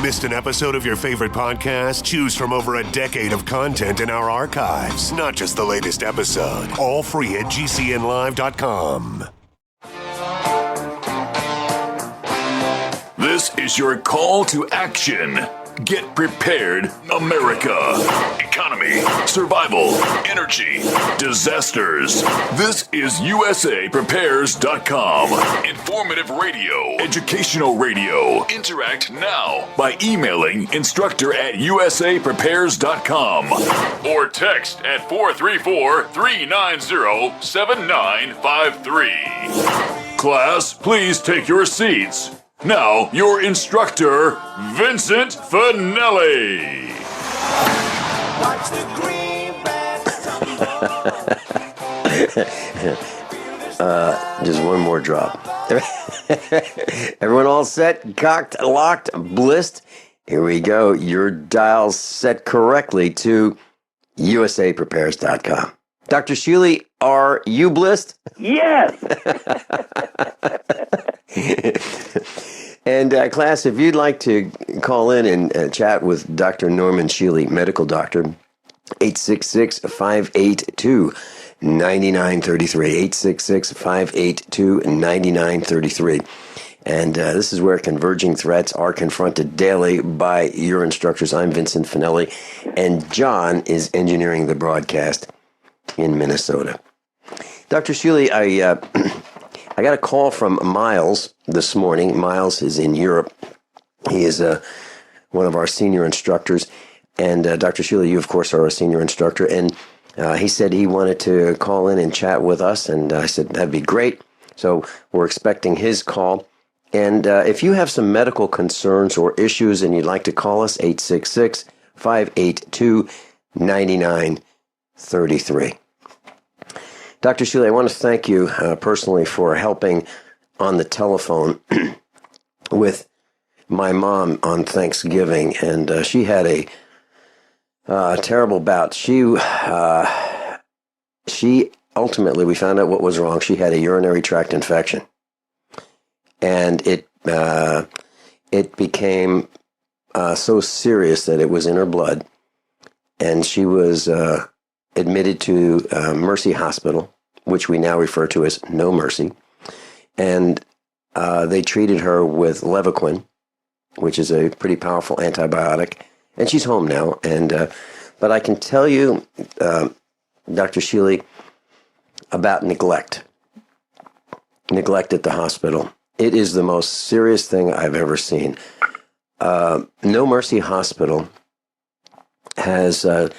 Missed an episode of your favorite podcast? Choose from over a decade of content in our archives, not just the latest episode. All free at GCNlive.com. This is your call to action. Get prepared, America. Economy, survival, energy, disasters. This is USAPrepares.com. Informative radio, educational radio. Interact now by emailing instructor@USAPrepares.com or text at 434-390-7953. Class, please take your seats. Now, your instructor, Vincent Finelli. Watch the greenbacks tumble. Just one more drop. Everyone all set, cocked, locked, blissed? Here we go. Your dial's set correctly to USAPrepares.com. Dr. Shealy, are you blissed? Yes. And class, if you'd like to call in and chat with Dr. Norman Shealy, medical doctor, 866-582-9933, 866-582-9933. And this is where converging threats are confronted daily by your instructors. I'm Vincent Finelli, and John is engineering the broadcast in Minnesota. Dr. Shealy, I got a call from Miles this morning. Miles is in Europe. He is one of our senior instructors. And Dr. Shealy, you, of course, are a senior instructor. And he said he wanted to call in and chat with us. And I said, that'd be great. So we're expecting his call. And if you have some medical concerns or issues and you'd like to call us, 866-582-9933. Dr. Shealy, I want to thank you personally for helping on the telephone with my mom on Thanksgiving, and she had a terrible bout. She ultimately, we found out what was wrong. She had a urinary tract infection, and it became so serious that it was in her blood, and she was admitted to Mercy Hospital, which we now refer to as No Mercy, and they treated her with Levaquin, which is a pretty powerful antibiotic, and she's home now. And but I can tell you, Dr. Shealy, about neglect at the hospital. It is the most serious thing I've ever seen. No Mercy Hospital has a,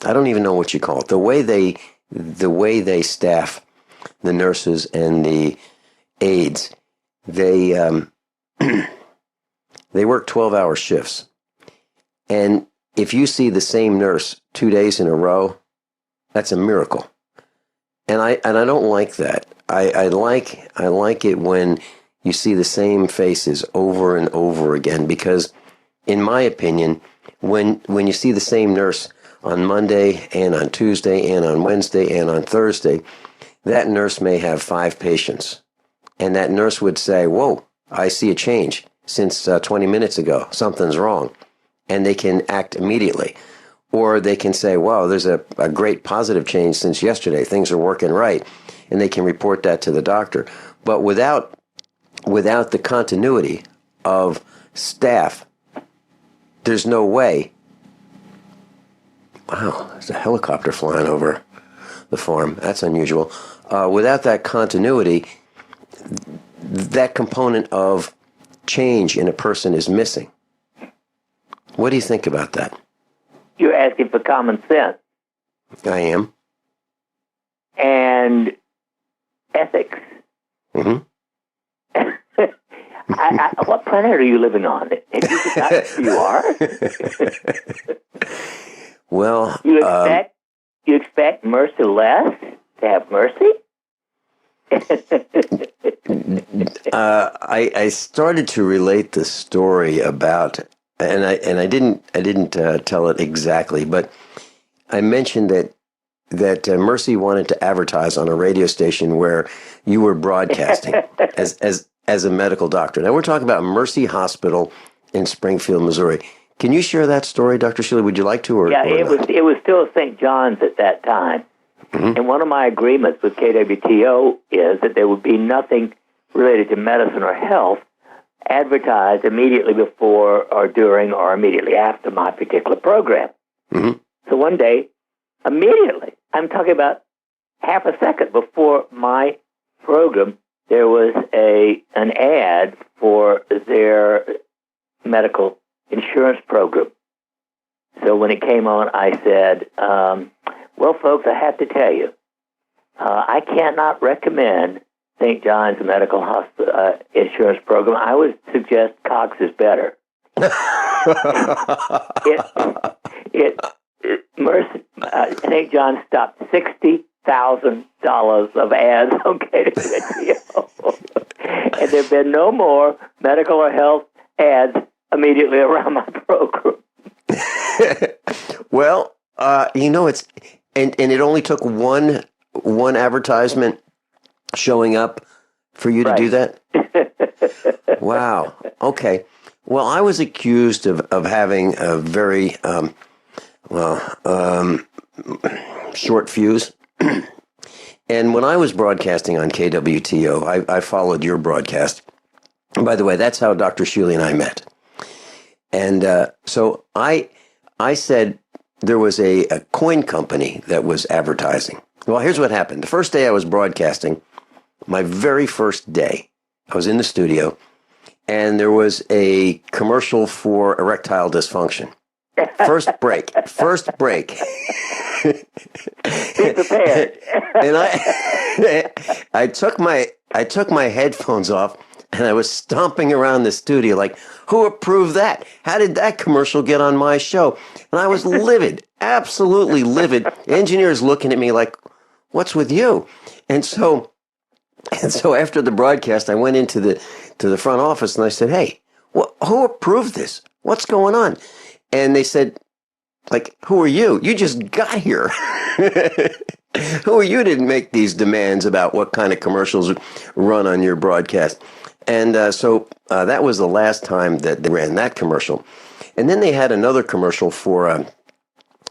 I don't even know what you call it. The way they staff the nurses and the aides, they work 12-hour shifts. And if you see the same nurse 2 days in a row, that's a miracle. And I don't like that. I like it when you see the same faces over and over again, because in my opinion, when you see the same nurse on Monday and on Tuesday and on Wednesday and on Thursday, that nurse may have 5 patients. And that nurse would say, whoa, I see a change since 20 minutes ago. Something's wrong. And they can act immediately. Or they can say, wow, there's a great positive change since yesterday. Things are working right. And they can report that to the doctor. But without the continuity of staff, there's no way. Wow, there's a helicopter flying over the farm. That's unusual. Without that continuity, that component of change in a person is missing. What do you think about that? You're asking for common sense. I am. And ethics. Mm-hmm. What planet are you living on? Have you forgotten who you are? Well, you expect merciless to have mercy? I started to relate the story about, and I didn't tell it exactly, but I mentioned that Mercy wanted to advertise on a radio station where you were broadcasting as as a medical doctor. Now, we're talking about Mercy Hospital in Springfield, Missouri. Can you share that story, Dr. Shealy? Would you like to? Yeah, or it was still St. John's at that time. Mm-hmm. And one of my agreements with KWTO is that there would be nothing related to medicine or health advertised immediately before or during or immediately after my particular program. Mm-hmm. So one day, immediately, I'm talking about half a second before my program, there was an ad for their medical insurance program. So when it came on, I said, well, folks, I have to tell you, I cannot recommend St. John's Medical Hospital insurance program. I would suggest Cox is better. St. John's stopped $60,000 of ads on KWTO. And there have been no more medical or health ads immediately around my program. Well, it's and it only took one advertisement showing up for you to do that? Wow. Okay. Well, I was accused of having a very short fuse. And when I was broadcasting on KWTO, I followed your broadcast. And by the way, that's how Dr. Shealy and I met. And so I said there was a coin company that was advertising. Well, here's what happened. The first day I was broadcasting, my very first day, I was in the studio, and there was a commercial for erectile dysfunction. First break. Be prepared. And I took my headphones off, and I was stomping around the studio like, who approved that? How did that commercial get on my show? And I was livid, absolutely livid. Engineers looking at me like, what's with you? And so after the broadcast, I went into the front office and I said, hey, who approved this? What's going on? And they said, like, who are you? You just got here. Who are you to make these demands about what kind of commercials run on your broadcast? And so that was the last time that they ran that commercial. And then they had another commercial for a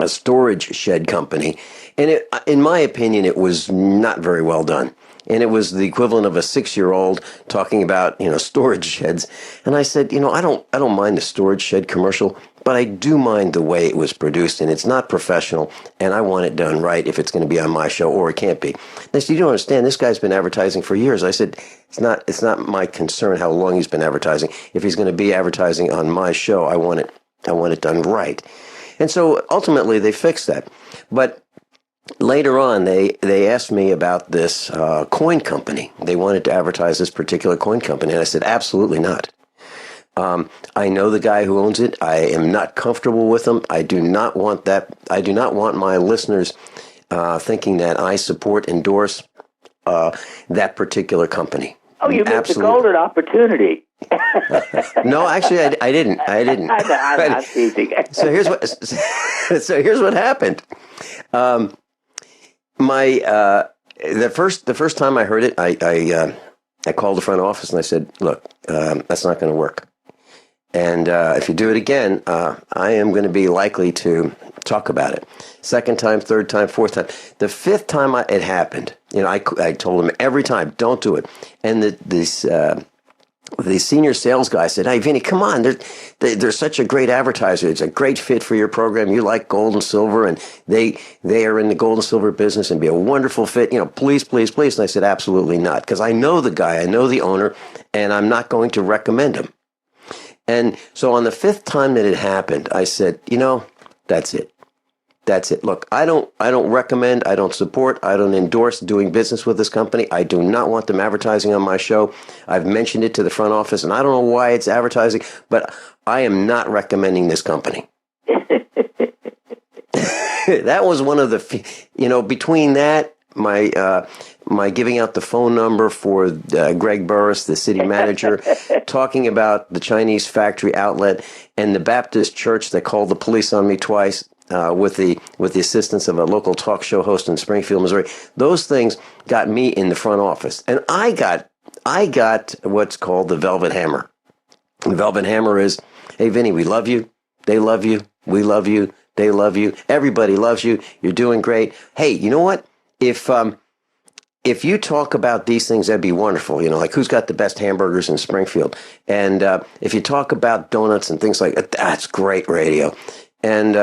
storage shed company. And in my opinion, it was not very well done. And it was the equivalent of a 6-year-old talking about, storage sheds. And I said, I don't mind the storage shed commercial, but I do mind the way it was produced, and it's not professional, and I want it done right if it's going to be on my show, or it can't be. They said, you don't understand, this guy's been advertising for years. I said, it's not my concern how long he's been advertising. If he's going to be advertising on my show, I want it done right. And so ultimately they fixed that. But later on, they asked me about this coin company. They wanted to advertise this particular coin company, and I said, absolutely not. I know the guy who owns it. I am not comfortable with him. I do not want that. I do not want my listeners thinking that I endorse that particular company. Oh, you missed the golden opportunity. No, actually, I didn't. I'm not teasing. So here's what happened. The first time I heard it, I called the front office and I said, look, that's not going to work. And if you do it again, I am going to be likely to talk about it. Second time, third time, fourth time. The fifth time it happened, I told him every time, don't do it. And the senior sales guy said, hey, Vinny, come on. They're such a great advertiser. It's a great fit for your program. You like gold and silver, and they are in the gold and silver business and be a wonderful fit. Please, please, please. And I said, absolutely not, because I know the guy, I know the owner, and I'm not going to recommend him. And so on the fifth time that it happened, I said, that's it. That's it. Look, I don't recommend, I don't support, I don't endorse doing business with this company. I do not want them advertising on my show. I've mentioned it to the front office, and I don't know why it's advertising, but I am not recommending this company. That was one of the, between that, my giving out the phone number for Greg Burris, the city manager, talking about the Chinese factory outlet, and the Baptist church that called the police on me twice with the assistance of a local talk show host in Springfield, Missouri. Those things got me in the front office, and I got I got what's called the Velvet Hammer. The Velvet Hammer is, hey, Vinny, we love you. They love you. We love you. They love you. Everybody loves you. You're doing great. Hey, you know what? If you talk about these things, that'd be wonderful. Like who's got the best hamburgers in Springfield? And if you talk about donuts and things like that, that's great radio. And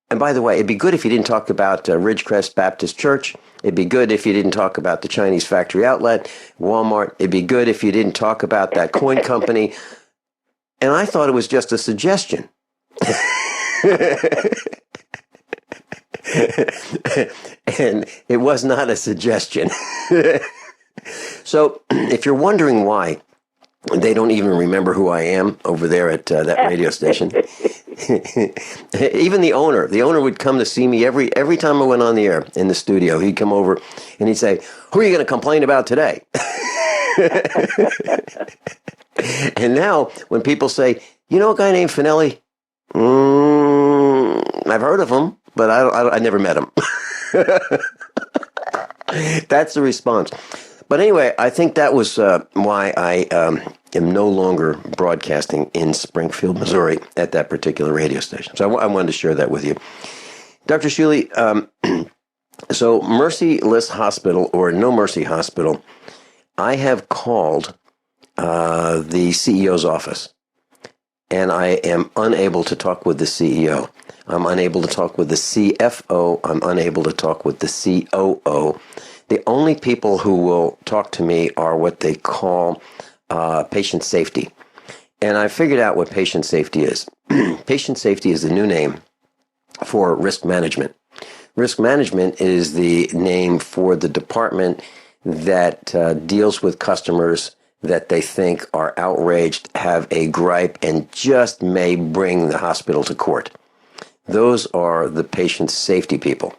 by the way, it'd be good if you didn't talk about Ridgecrest Baptist Church. It'd be good if you didn't talk about the Chinese factory outlet, Walmart. It'd be good if you didn't talk about that coin company. And I thought it was just a suggestion. And it was not a suggestion. So if you're wondering why they don't even remember who I am over there at that radio station, even the owner would come to see me every time I went on the air in the studio. He'd come over and he'd say, "Who are you going to complain about today?" And now when people say, "You know a guy named Finelli?" I've heard of him, but I never met him. That's the response. But anyway, I think that was why I am no longer broadcasting in Springfield, Missouri at that particular radio station. So I wanted to share that with you. Dr. Shealy, so Merciless Hospital or No Mercy Hospital, I have called the CEO's office, and I am unable to talk with the CEO. I'm unable to talk with the CFO. I'm unable to talk with the COO. The only people who will talk to me are what they call patient safety. And I figured out what patient safety is. Patient safety is the new name for risk management. Risk management is the name for the department that deals with customers that they think are outraged, have a gripe, and just may bring the hospital to court. Those are the patient safety people.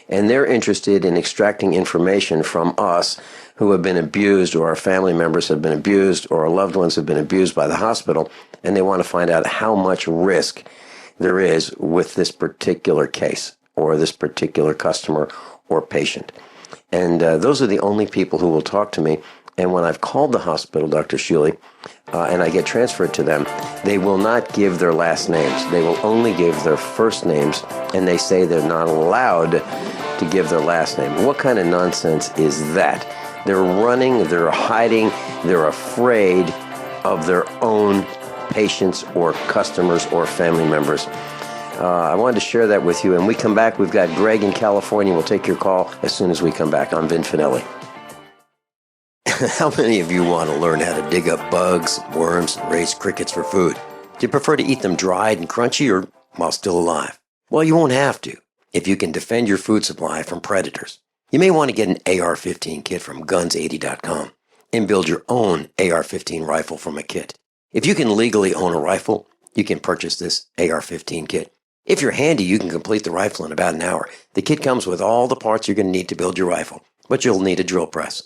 And they're interested in extracting information from us who have been abused, or our family members have been abused, or our loved ones have been abused by the hospital, and they want to find out how much risk there is with this particular case, or this particular customer or patient. And those are the only people who will talk to me. And when I've called the hospital, Dr. Shealy, and I get transferred to them, they will not give their last names. They will only give their first names, and they say they're not allowed to give their last name. What kind of nonsense is that? They're running, they're hiding, they're afraid of their own patients or customers or family members. I wanted to share that with you. And we come back, we've got Greg in California. We'll take your call as soon as we come back. I'm Vin Finelli. How many of you want to learn how to dig up bugs, worms, and raise crickets for food? Do you prefer to eat them dried and crunchy or while still alive? Well, you won't have to if you can defend your food supply from predators. You may want to get an AR-15 kit from guns80.com and build your own AR-15 rifle from a kit. If you can legally own a rifle, you can purchase this AR-15 kit. If you're handy, you can complete the rifle in about an hour. The kit comes with all the parts you're going to need to build your rifle, but you'll need a drill press.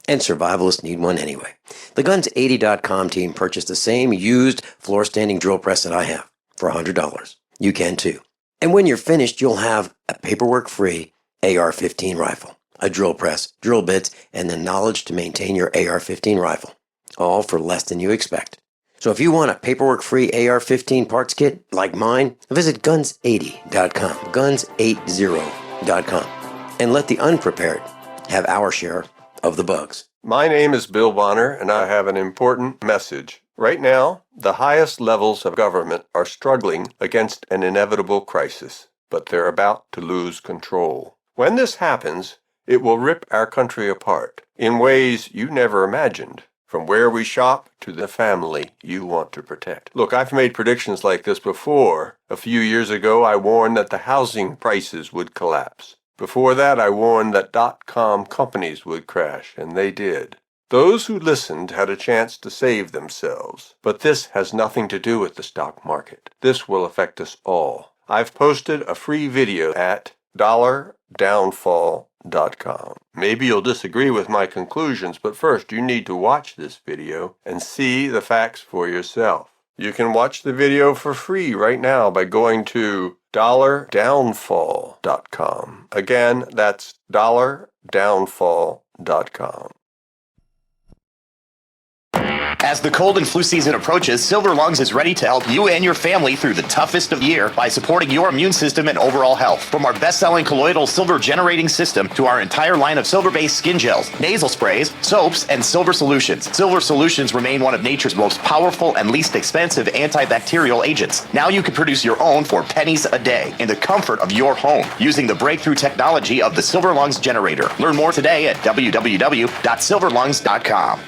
And survivalists need one anyway. The Guns80.com team purchased the same used floor-standing drill press that I have for $100. You can too. And when you're finished, you'll have a paperwork-free AR-15 rifle, a drill press, drill bits, and the knowledge to maintain your AR-15 rifle, all for less than you expect. So if you want a paperwork-free AR-15 parts kit like mine, visit Guns80.com, Guns80.com, and let the unprepared have our share of the bugs. My name is Bill Bonner, and I have an important message. Right now, the highest levels of government are struggling against an inevitable crisis, but they're about to lose control. When this happens, it will rip our country apart in ways you never imagined, from where we shop to the family you want to protect. Look, I've made predictions like this before. A few years ago, I warned that the housing prices would collapse. Before that, I warned that .com companies would crash, and they did. Those who listened had a chance to save themselves. But this has nothing to do with the stock market. This will affect us all. I've posted a free video at $downfall.com. Maybe you'll disagree with my conclusions, but first you need to watch this video and see the facts for yourself. You can watch the video for free right now by going to $downfall.com. Again, that's $downfall.com. As the cold and flu season approaches, Silver Lungs is ready to help you and your family through the toughest of the year by supporting your immune system and overall health. From our best-selling colloidal silver generating system to our entire line of silver-based skin gels, nasal sprays, soaps, and silver solutions. Silver solutions remain one of nature's most powerful and least expensive antibacterial agents. Now you can produce your own for pennies a day in the comfort of your home using the breakthrough technology of the Silver Lungs generator. Learn more today at www.silverlungs.com.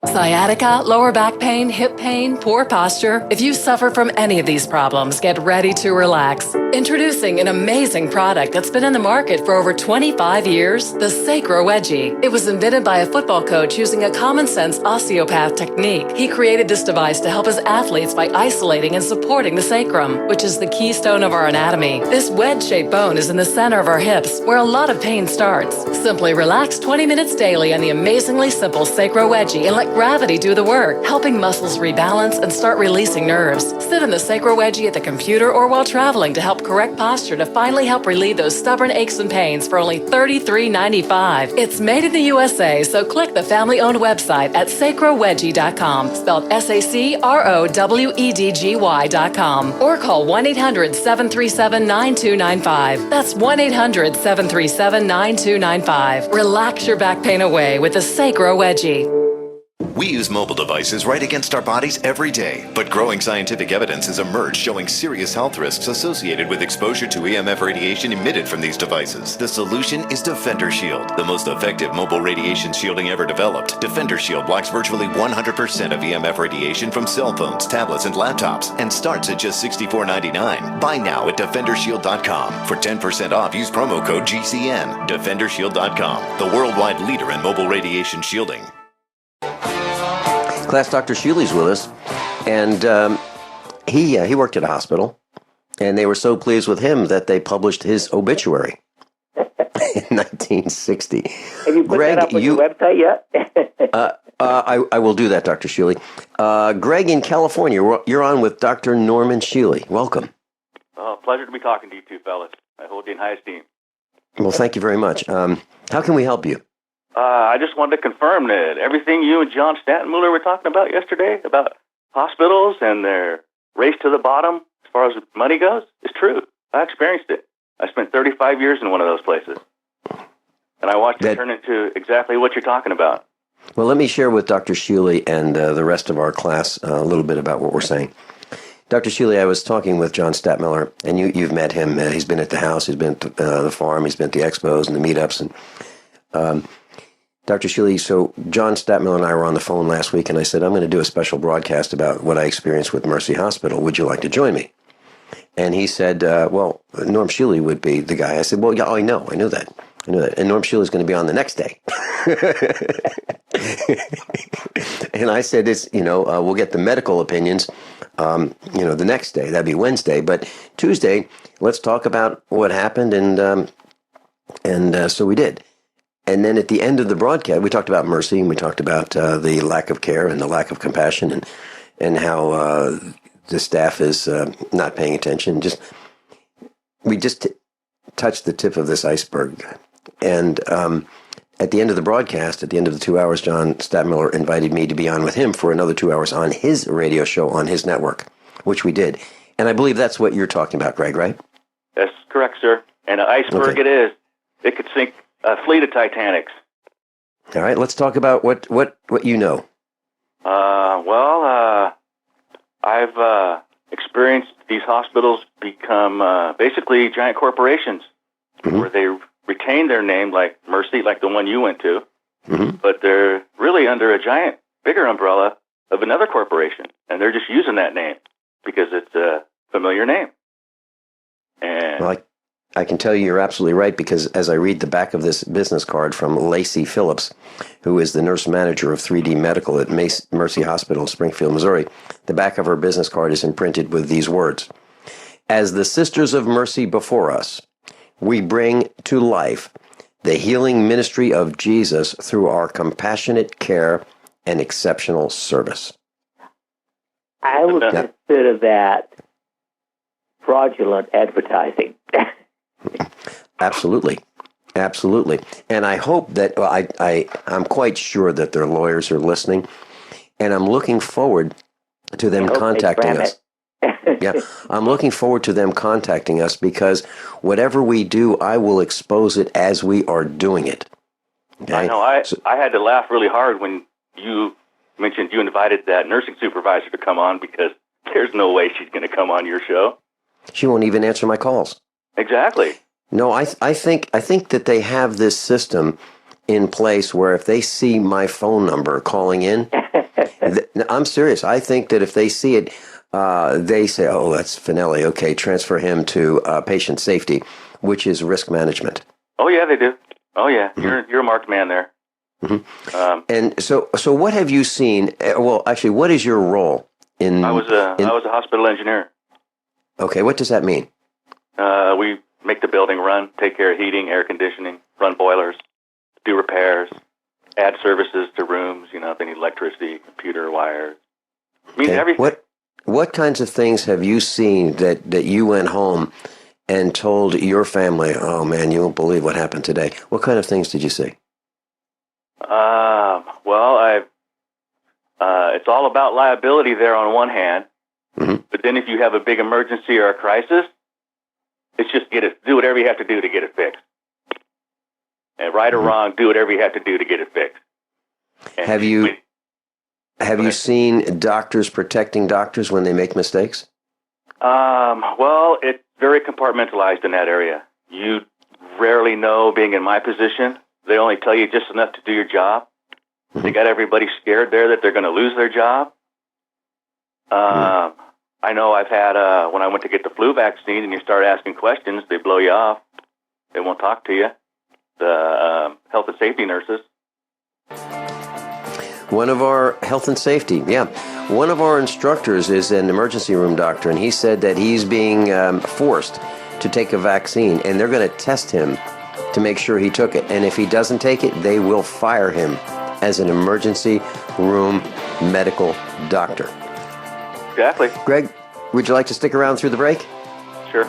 Sciatica, lower back pain, hip pain, poor posture. If you suffer from any of these problems, get ready to relax. Introducing an amazing product that's been in the market for over 25 years, the Sacro Wedgie. It was invented by a football coach using a common-sense osteopath technique. He created this device to help his athletes by isolating and supporting the sacrum, which is the keystone of our anatomy. This wedge-shaped bone is in the center of our hips, where a lot of pain starts. Simply relax 20 minutes daily on the amazingly simple Sacro Wedgie and let gravity do the work, helping muscles rebalance and start releasing nerves. Sit in the Sacro Wedgie at the computer or while traveling to help correct posture to finally help relieve those stubborn aches and pains for only $33.95. It's made in the USA, so click the family-owned website at sacrowedgie.com, spelled SACROWEDGY.com, or call 1-800-737-9295. That's 1-800-737-9295. Relax your back pain away with the Sacro Wedgie. We use mobile devices right against our bodies every day, but growing scientific evidence has emerged showing serious health risks associated with exposure to EMF radiation emitted from these devices. The solution is Defender Shield, the most effective mobile radiation shielding ever developed. Defender Shield blocks virtually 100% of EMF radiation from cell phones, tablets, and laptops, and starts at just $64.99. Buy now at DefenderShield.com. For 10% off, use promo code GCN. DefenderShield.com, the worldwide leader in mobile radiation shielding. Class Dr. Shealy's with us, and he worked at a hospital, and they were so pleased with him that they published his obituary in 1960. Have you put that up on your website yet? I will do that, Dr. Shealy. Greg in California, you're on with Dr. Norman Shealy. Welcome. Pleasure to be talking to you two fellas. I hold you in high esteem. Well, thank you very much. How can we help you? I just wanted to confirm that everything you and John Stantonmuller were talking about yesterday about hospitals and their race to the bottom as far as money goes is true. I experienced it. I spent 35 years in one of those places. And I watched it turn into exactly what you're talking about. Well, let me share with Dr. Shealy and the rest of our class a little bit about what we're saying. Dr. Shealy, I was talking with John Statmiller, and you've met him. He's been at the house, he's been at the farm, he's been at the expos and the meetups, and Dr. Shealy, so John Statmiller and I were on the phone last week, and I said, I'm going to do a special broadcast about what I experienced with Mercy Hospital. Would you like to join me? And he said, well, Norm Shealy would be the guy. I said, well, yeah, I knew that. And Norm Shealy's going to be on the next day. And I said, we'll get the medical opinions, the next day. That'd be Wednesday. But Tuesday, let's talk about what happened. And so we did. And then at the end of the broadcast, we talked about mercy, and we talked about the lack of care and the lack of compassion, and how the staff is not paying attention. We just touched the tip of this iceberg. And at the end of the broadcast, at the end of the 2 hours, John Statmiller invited me to be on with him for another 2 hours on his radio show on his network, which we did. And I believe that's what you're talking about, Greg, right? That's correct, sir. And an iceberg It is. It could sink a fleet of Titanics. All right, let's talk about what you know. I've experienced these hospitals become basically giant corporations where they retain their name, like Mercy, like the one you went to, but they're really under a giant, bigger umbrella of another corporation, and they're just using that name because it's a familiar name. And well, I can tell you you're absolutely right, because as I read the back of this business card from Lacey Phillips, who is the nurse manager of 3D Medical at Mercy Hospital, Springfield, Missouri, the back of her business card is imprinted with these words: as the Sisters of Mercy before us, we bring to life the healing ministry of Jesus through our compassionate care and exceptional service. I would consider that fraudulent advertising. Absolutely. And I hope that, I'm quite sure that their lawyers are listening, and I'm looking forward to them contacting us. Yeah, I'm looking forward to them contacting us because whatever we do, I will expose it as we are doing it. Okay? I know. I had to laugh really hard when you mentioned you invited that nursing supervisor to come on because there's no way she's going to come on your show. She won't even answer my calls. Exactly. No, I think that they have this system in place where if they see my phone number calling in, I'm serious. I think that if they see it, they say, "Oh, that's Finelli. Okay, transfer him to patient safety, which is risk management." Oh yeah, they do. Oh yeah, you're a marked man there. Mm-hmm. And so what have you seen? Well, actually, what is your role in? I was a hospital engineer. Okay, what does that mean? We make the building run, take care of heating, air conditioning, run boilers, do repairs, add services to rooms. You know, if they need electricity, computer wires. I mean, everything. What kinds of things have you seen that you went home and told your family, "Oh man, you won't believe what happened today"? What kind of things did you see? Well, it's all about liability there on one hand, but then if you have a big emergency or a crisis, it's just do whatever you have to do to get it fixed. And right or wrong, do whatever you have to do to get it fixed. And have you seen doctors protecting doctors when they make mistakes? Well, it's very compartmentalized in that area. You rarely know, being in my position. They only tell you just enough to do your job. They got everybody scared there that they're going to lose their job. I know I've had, when I went to get the flu vaccine and you start asking questions, they blow you off. They won't talk to you. The health and safety nurses. One of our health and safety, one of our instructors is an emergency room doctor, and he said that he's being forced to take a vaccine, and they're going to test him to make sure he took it. And if he doesn't take it, they will fire him as an emergency room medical doctor. Exactly. Greg, would you like to stick around through the break? Sure.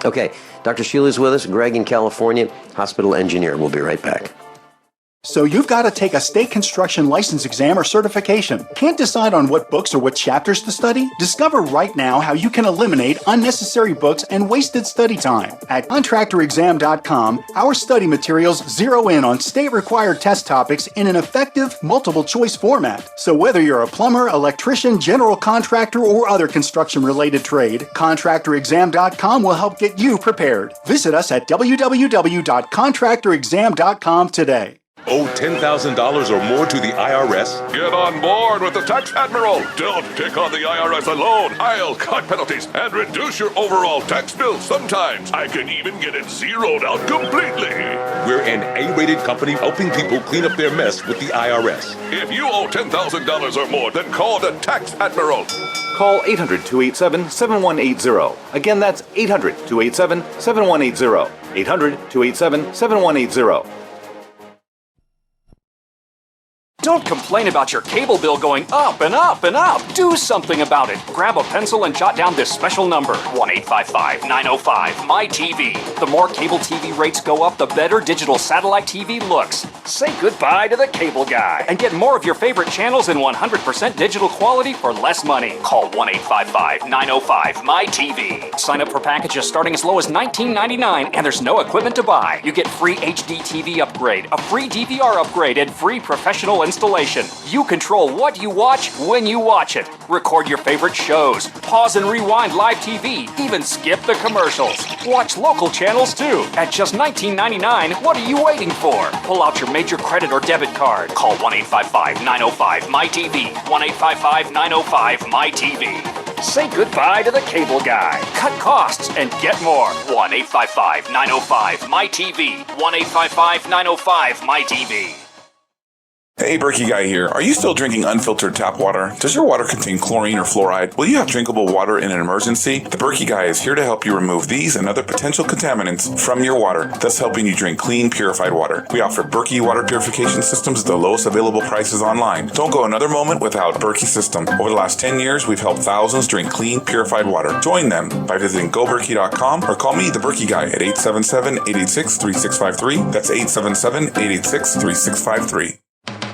Okay. Dr. Shealy's with us. Greg in California, hospital engineer. We'll be right back. So you've got to take a state construction license exam or certification. Can't decide on what books or what chapters to study? Discover right now how you can eliminate unnecessary books and wasted study time. At contractorexam.com, our study materials zero in on state-required test topics in an effective, multiple-choice format. So whether you're a plumber, electrician, general contractor, or other construction-related trade, contractorexam.com will help get you prepared. Visit us at www.contractorexam.com today. Owe $10,000 or more to the IRS? Get on board with the Tax Admiral. Don't take on the IRS alone. I'll cut penalties and reduce your overall tax bill. Sometimes I can even get it zeroed out completely. We're an A-rated company helping people clean up their mess with the IRS. If you owe $10,000 or more, then call the Tax Admiral. Call 800-287-7180. Again, that's 800-287-7180. 800-287-7180. Don't complain about your cable bill going up and up and up. Do something about it. Grab a pencil and jot down this special number, 1-855-905-MY-TV. The more cable TV rates go up, the better digital satellite TV looks. Say goodbye to the cable guy and get more of your favorite channels in 100% digital quality for less money. Call 1-855-905-MY-TV. Sign up for packages starting as low as $19.99, and there's no equipment to buy. You get free HD TV upgrade, a free DVR upgrade, and free professional installation. You control what you watch when you watch it. Record your favorite shows, pause and rewind live TV, even skip the commercials. Watch local channels too. At just $19.99, what are you waiting for? Pull out your major credit or debit card. Call 1-855-905-MY-TV. 1-855-905-MY-TV. Say goodbye to the cable guy. Cut costs and get more. 1-855-905-MY-TV. 1-855-905-MY-TV. Hey, Berkey Guy here. Are you still drinking unfiltered tap water? Does your water contain chlorine or fluoride? Will you have drinkable water in an emergency? The Berkey Guy is here to help you remove these and other potential contaminants from your water, thus helping you drink clean, purified water. We offer Berkey water purification systems at the lowest available prices online. Don't go another moment without Berkey system. Over the last 10 years, we've helped thousands drink clean, purified water. Join them by visiting goberkey.com or call me, the Berkey Guy, at 877-886-3653. That's 877-886-3653.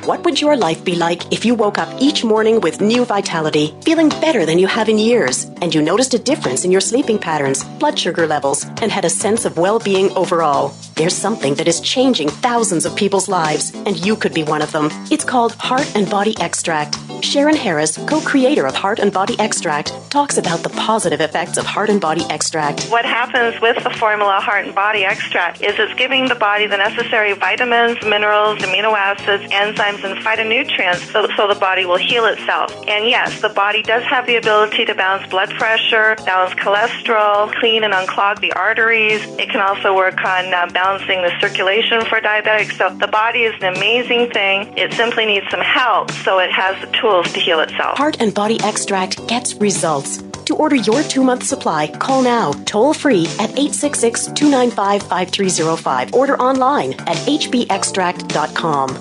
What would your life be like if you woke up each morning with new vitality, feeling better than you have in years, and you noticed a difference in your sleeping patterns, blood sugar levels, and had a sense of well-being overall? There's something that is changing thousands of people's lives, and you could be one of them. It's called Heart and Body Extract. Sharon Harris, co-creator of Heart and Body Extract, talks about the positive effects of Heart and Body Extract. What happens with the formula Heart and Body Extract is it's giving the body the necessary vitamins, minerals, amino acids, enzymes, and phytonutrients so the body will heal itself. And yes, the body does have the ability to balance blood pressure, balance cholesterol, clean and unclog the arteries. It can also work on balancing the circulation for diabetics. So the body is an amazing thing. It simply needs some help so it has the tools to heal itself. Heart and Body Extract gets results. To order your 2-month supply, call now, toll free at 866-295-5305. Order online at hbextract.com.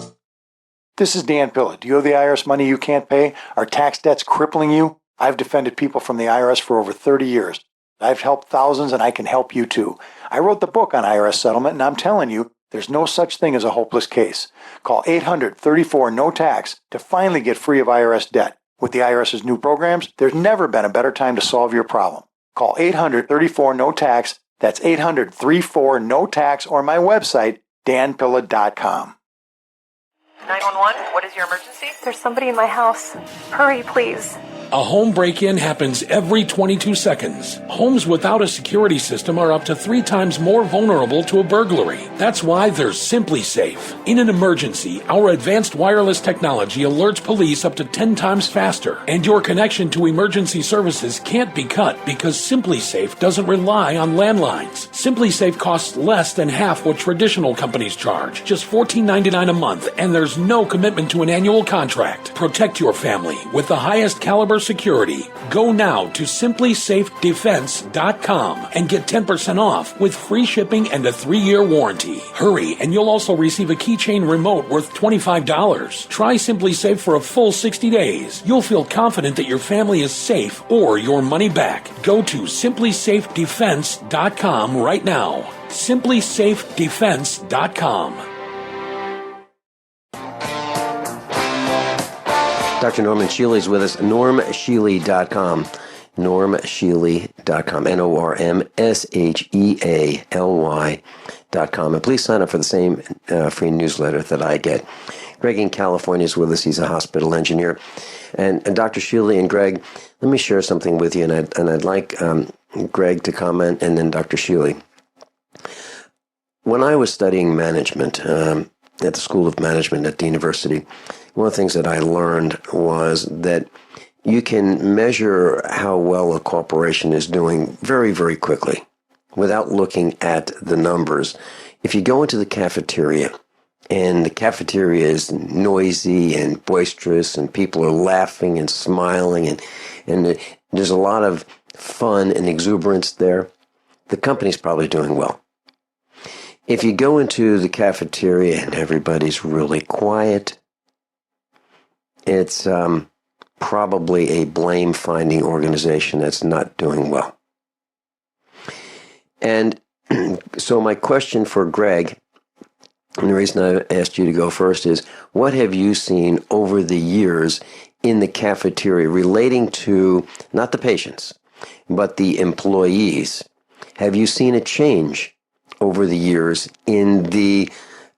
This is Dan Pilla. Do you owe the IRS money you can't pay? Are tax debts crippling you? I've defended people from the IRS for over 30 years. I've helped thousands, and I can help you too. I wrote the book on IRS settlement, and I'm telling you, there's no such thing as a hopeless case. Call 800-34-NO-TAX to finally get free of IRS debt. With the IRS's new programs, there's never been a better time to solve your problem. Call 800-34-NO-TAX. That's 800-34-NO-TAX, or my website, danpilla.com. 911, what is your emergency? There's somebody in my house. Hurry, please. A home break-in happens every 22 seconds. Homes without a security system are up to 3 times more vulnerable to a burglary. That's why there's Simply Safe. In an emergency, our advanced wireless technology alerts police up to 10 times faster, and your connection to emergency services can't be cut because Simply Safe doesn't rely on landlines. Simply Safe costs less than half what traditional companies charge, just $14.99 a month, and there's no commitment to an annual contract. Protect your family with the highest caliber security. Go now to simplysafedefense.com and get 10% off with free shipping and a 3-year warranty. Hurry, and you'll also receive a keychain remote worth $25. Try Simply Safe for a full 60 days. You'll feel confident that your family is safe or your money back. Go to simplysafedefense.com right now. simplysafedefense.com. Dr. Norman Shealy is with us. NormShealy.com. NormShealy.com. NormShealy.com. And please sign up for the same free newsletter that I get. Greg in California is with us. He's a hospital engineer. And Dr. Shealy and Greg, let me share something with you. And I'd like Greg to comment, and then Dr. Shealy. When I was studying management at the School of Management at the university, one of the things that I learned was that you can measure how well a corporation is doing very, very quickly without looking at the numbers. If you go into the cafeteria and the cafeteria is noisy and boisterous and people are laughing and smiling and there's a lot of fun and exuberance there, the company's probably doing well. If you go into the cafeteria and everybody's really quiet, it's probably a blame-finding organization that's not doing well. And so my question for Greg, and the reason I asked you to go first, is what have you seen over the years in the cafeteria relating to not the patients, but the employees? Have you seen a change over the years in the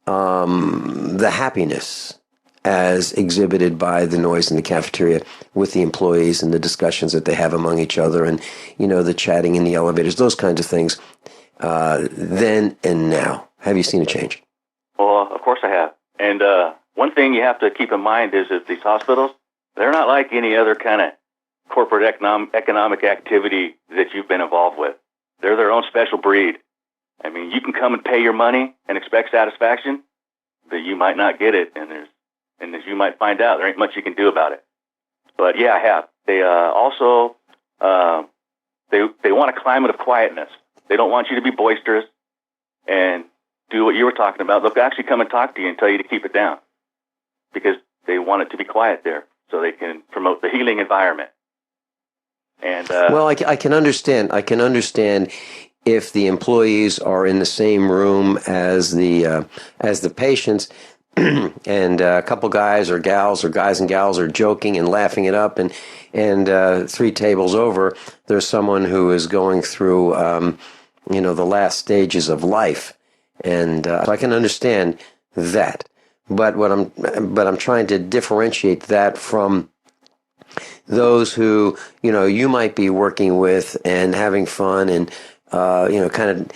happiness as exhibited by the noise in the cafeteria with the employees and the discussions that they have among each other and, you know, the chatting in the elevators, those kinds of things, then and now? Have you seen a change? Well, of course I have. And one thing you have to keep in mind is that these hospitals, they're not like any other kind of corporate economic activity that you've been involved with. They're their own special breed. I mean, you can come and pay your money and expect satisfaction, but you might not get it, and as you might find out, there ain't much you can do about it. But yeah, I have. They also they want a climate of quietness. They don't want you to be boisterous and do what you were talking about. They'll actually come and talk to you and tell you to keep it down because they want it to be quiet there so they can promote the healing environment. And well, I can understand. I can understand if the employees are in the same room as the patients. and a couple guys or gals or guys and gals are joking and laughing it up, and 3 tables over, there's someone who is going through, the last stages of life, and so I can understand that. But I'm trying to differentiate that from those who, you might be working with and having fun and, kind of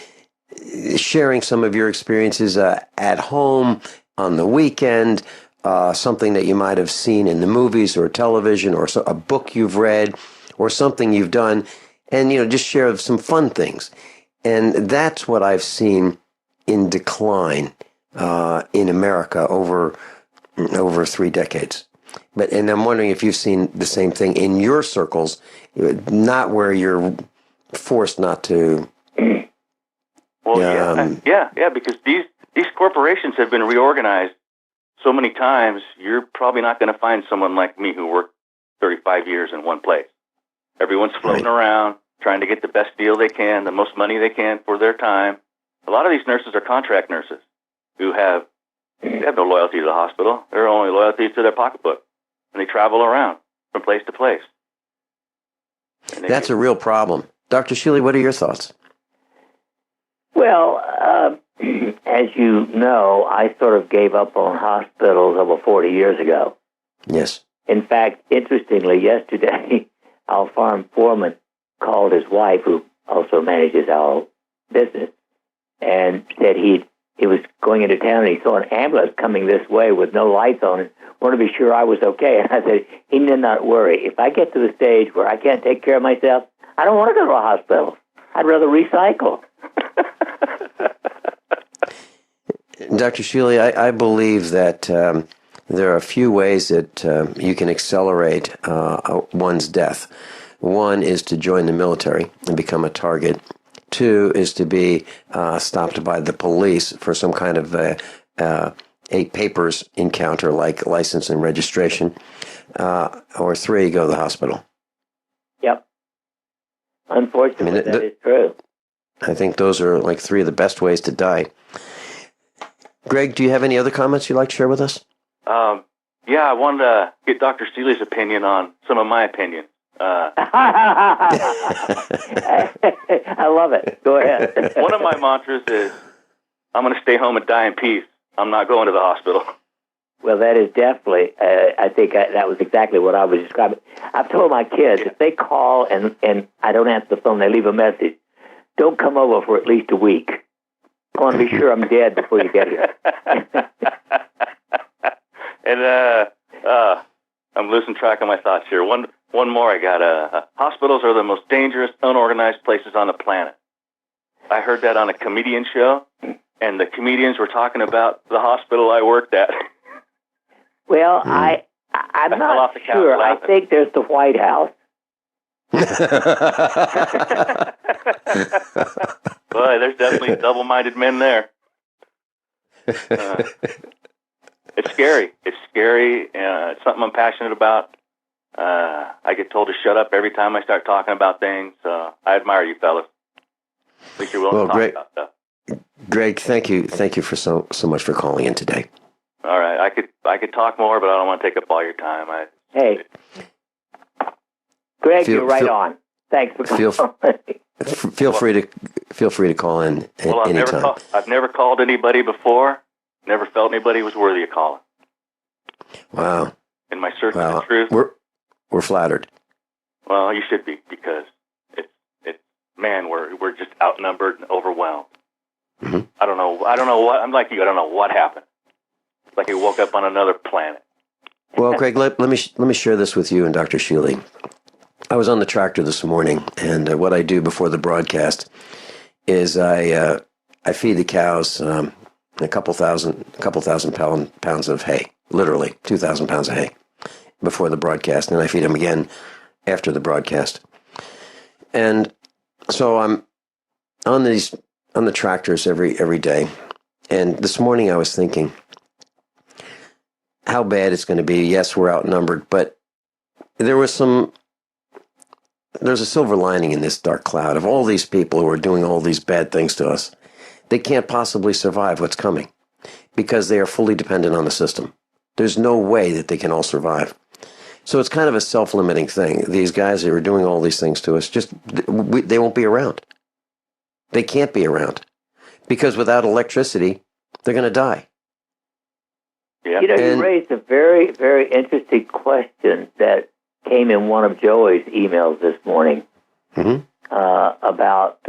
sharing some of your experiences at home on the weekend, something that you might have seen in the movies or television, or a book you've read, or something you've done, and just share some fun things. And that's what I've seen in decline in America over 3 decades. And I'm wondering if you've seen the same thing in your circles, not where you're forced not to. Well, yeah, because these corporations have been reorganized so many times. You're probably not going to find someone like me who worked 35 years in one place. Everyone's floating around, trying to get the best deal they can, the most money they can for their time. A lot of these nurses are contract nurses who have no loyalty to the hospital. Their only loyalty is to their pocketbook, and they travel around from place to place. That's a real problem. Dr. Shealy, what are your thoughts? Well, as you know, I sort of gave up on hospitals over 40 years ago. Yes. In fact, interestingly, yesterday, our farm foreman called his wife, who also manages our business, and said he was going into town and he saw an ambulance coming this way with no lights on and wanted to be sure I was okay. And I said, he need not worry. If I get to the stage where I can't take care of myself, I don't want to go to a hospital. I'd rather recycle. Dr. Shealy, I believe that there are a few ways that you can accelerate one's death. One is to join the military and become a target. 2 is to be stopped by the police for some kind of a papers encounter like license and registration. Or 3, go to the hospital. Yep. Unfortunately, that is true. I think those are like 3 of the best ways to die. Greg, do you have any other comments you'd like to share with us? I wanted to get Dr. Shealy's opinion on some of my opinions. I love it. Go ahead. One of my mantras is, I'm going to stay home and die in peace. I'm not going to the hospital. Well, that is definitely, I think that was exactly what I was describing. I've told my kids, if they call and I don't answer the phone, they leave a message, don't come over for at least a week. I want to be sure I'm dead before you get here. And I'm losing track of my thoughts here. One more I got. Hospitals are the most dangerous, unorganized places on the planet. I heard that on a comedian show, and the comedians were talking about the hospital I worked at. Well, I'm not sure. I think there's the White House. Boy, there's definitely double-minded men there. It's scary. It's scary. It's something I'm passionate about. I get told to shut up every time I start talking about things. I admire you fellas. At least you're willing to talk about stuff. Greg, thank you for so much for calling in today. All right, I could talk more, but I don't want to take up all your time. Hey, Greg, you're right on. Thanks for calling. Feel free to call in anytime. I've never called anybody before. Never felt anybody was worthy of calling. Wow. In my search for the truth. We're flattered. Well, you should be, because we're just outnumbered and overwhelmed. Mm-hmm. I don't know what, I'm like you, I don't know what happened. It's like I woke up on another planet. Well, Greg, let me share this with you and Dr. Shealy. I was on the tractor this morning, and what I do before the broadcast is I feed the cows a couple thousand pounds of hay, literally 2,000 pounds of hay before the broadcast, and I feed them again after the broadcast. And so I'm on the tractors every day, and this morning I was thinking how bad it's going to be. Yes, we're outnumbered, but there's a silver lining in this dark cloud of all these people who are doing all these bad things to us. They can't possibly survive what's coming. because they are fully dependent on the system. There's no way that they can all survive. So it's kind of a self-limiting thing. These guys that are doing all these things to us, they won't be around. They can't be around. Because without electricity, they're going to die. Yeah. You raised a very, very interesting question that came in one of Joey's emails this morning about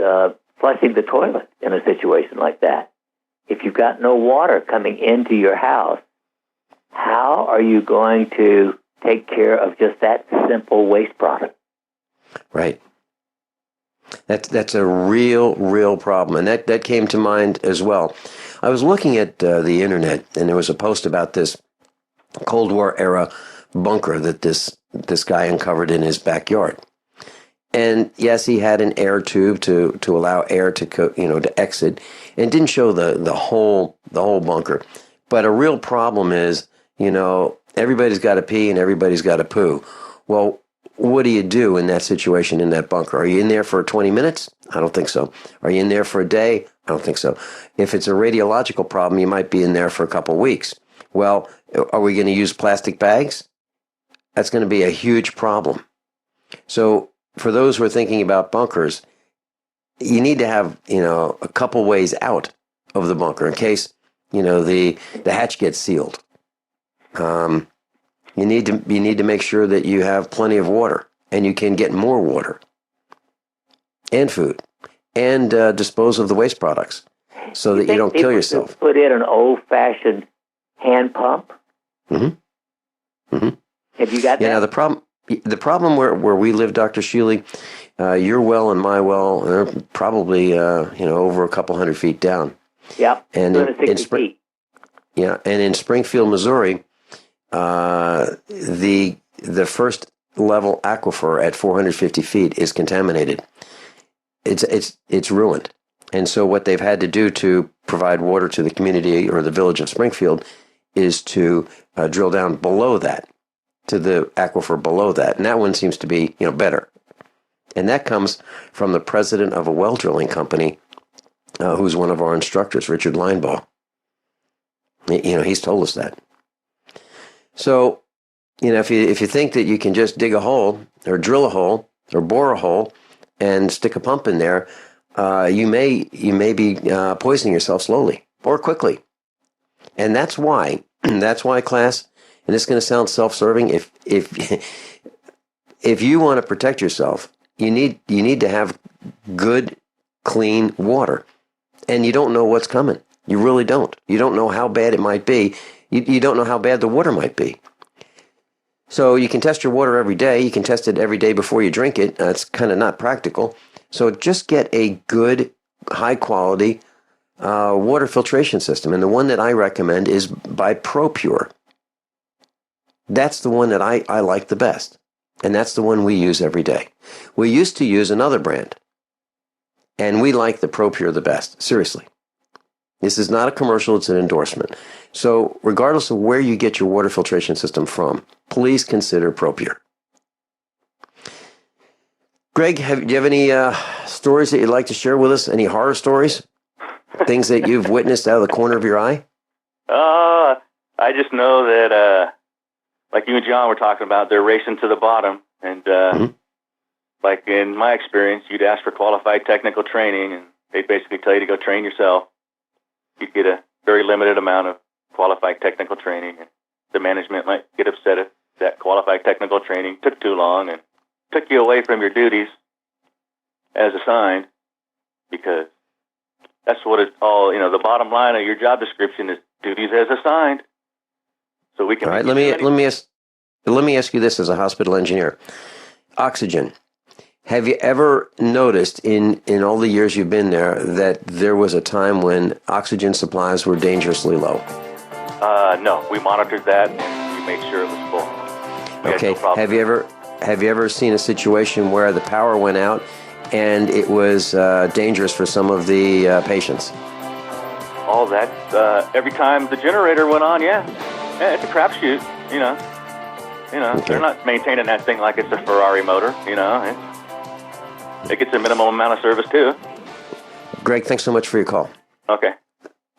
flushing the toilet in a situation like that. If you've got no water coming into your house, how are you going to take care of just that simple waste product? Right. That's a real problem. And that came to mind as well. I was looking at the internet, and there was a post about this Cold War era bunker that this guy uncovered in his backyard. And yes, he had an air tube to allow air to exit, and didn't show the whole bunker. But a real problem is, everybody's got to pee and everybody's got to poo. Well, what do you do in that situation, in that bunker? Are you in there for 20 minutes? I don't think so. Are you in there for a day? I don't think so. If it's a radiological problem, you might be in there for a couple of weeks. Well, are we going to use plastic bags? That's going to be a huge problem. So for those who are thinking about bunkers, you need to have, a couple ways out of the bunker in case, the hatch gets sealed. You need to make sure that you have plenty of water, and you can get more water and food, and dispose of the waste products so that you don't kill yourself. Put in an old-fashioned hand pump. Have you got that? Yeah. The problem where we live, Dr. Shealy, your well and my well are probably over a couple hundred feet down. Yep. And in feet. Yeah, and in Springfield, Missouri, the first level aquifer at 450 feet is contaminated. It's ruined. And so what they've had to do to provide water to the community or the village of Springfield is to drill down below that, to the aquifer below that. And that one seems to be, better. And that comes from the president of a well drilling company, who's one of our instructors, Richard Linebaugh. He's told us that. So, if you think that you can just dig a hole or drill a hole or bore a hole and stick a pump in there, you may be poisoning yourself slowly or quickly. And that's why class, and it's going to sound self-serving, if you want to protect yourself, you need to have good, clean water. And you don't know what's coming. You really don't. You don't know how bad it might be. You don't know how bad the water might be. So you can test your water every day. You can test it every day before you drink it. It's kind of not practical. So just get a good, high-quality water filtration system. And the one that I recommend is by ProPure. That's the one that I like the best. And that's the one we use every day. We used to use another brand. And we like the ProPure the best. Seriously. This is not a commercial, it's an endorsement. So regardless of where you get your water filtration system from, please consider ProPure. Greg, do you have any stories that you'd like to share with us? Any horror stories? Things that you've witnessed out of the corner of your eye? I just know that, like you and John were talking about, they're racing to the bottom. And like in my experience, you'd ask for qualified technical training, and they'd basically tell you to go train yourself. You'd get a very limited amount of qualified technical training. And the management might get upset if that qualified technical training took too long and took you away from your duties as assigned, because that's what it's all, the bottom line of your job description is duties as assigned. So we can... All right, let me ask you this as a hospital engineer. Oxygen. Have you ever noticed in all the years you've been there that there was a time when oxygen supplies were dangerously low? No, we monitored that and we made sure it was full. Okay. Have you ever seen a situation where the power went out and it was dangerous for some of the patients? All that every time the generator went on, yeah, it's a crapshoot. Okay. They're not maintaining that thing like it's a Ferrari motor. It gets a minimum amount of service too. Greg, thanks so much for your call. Okay.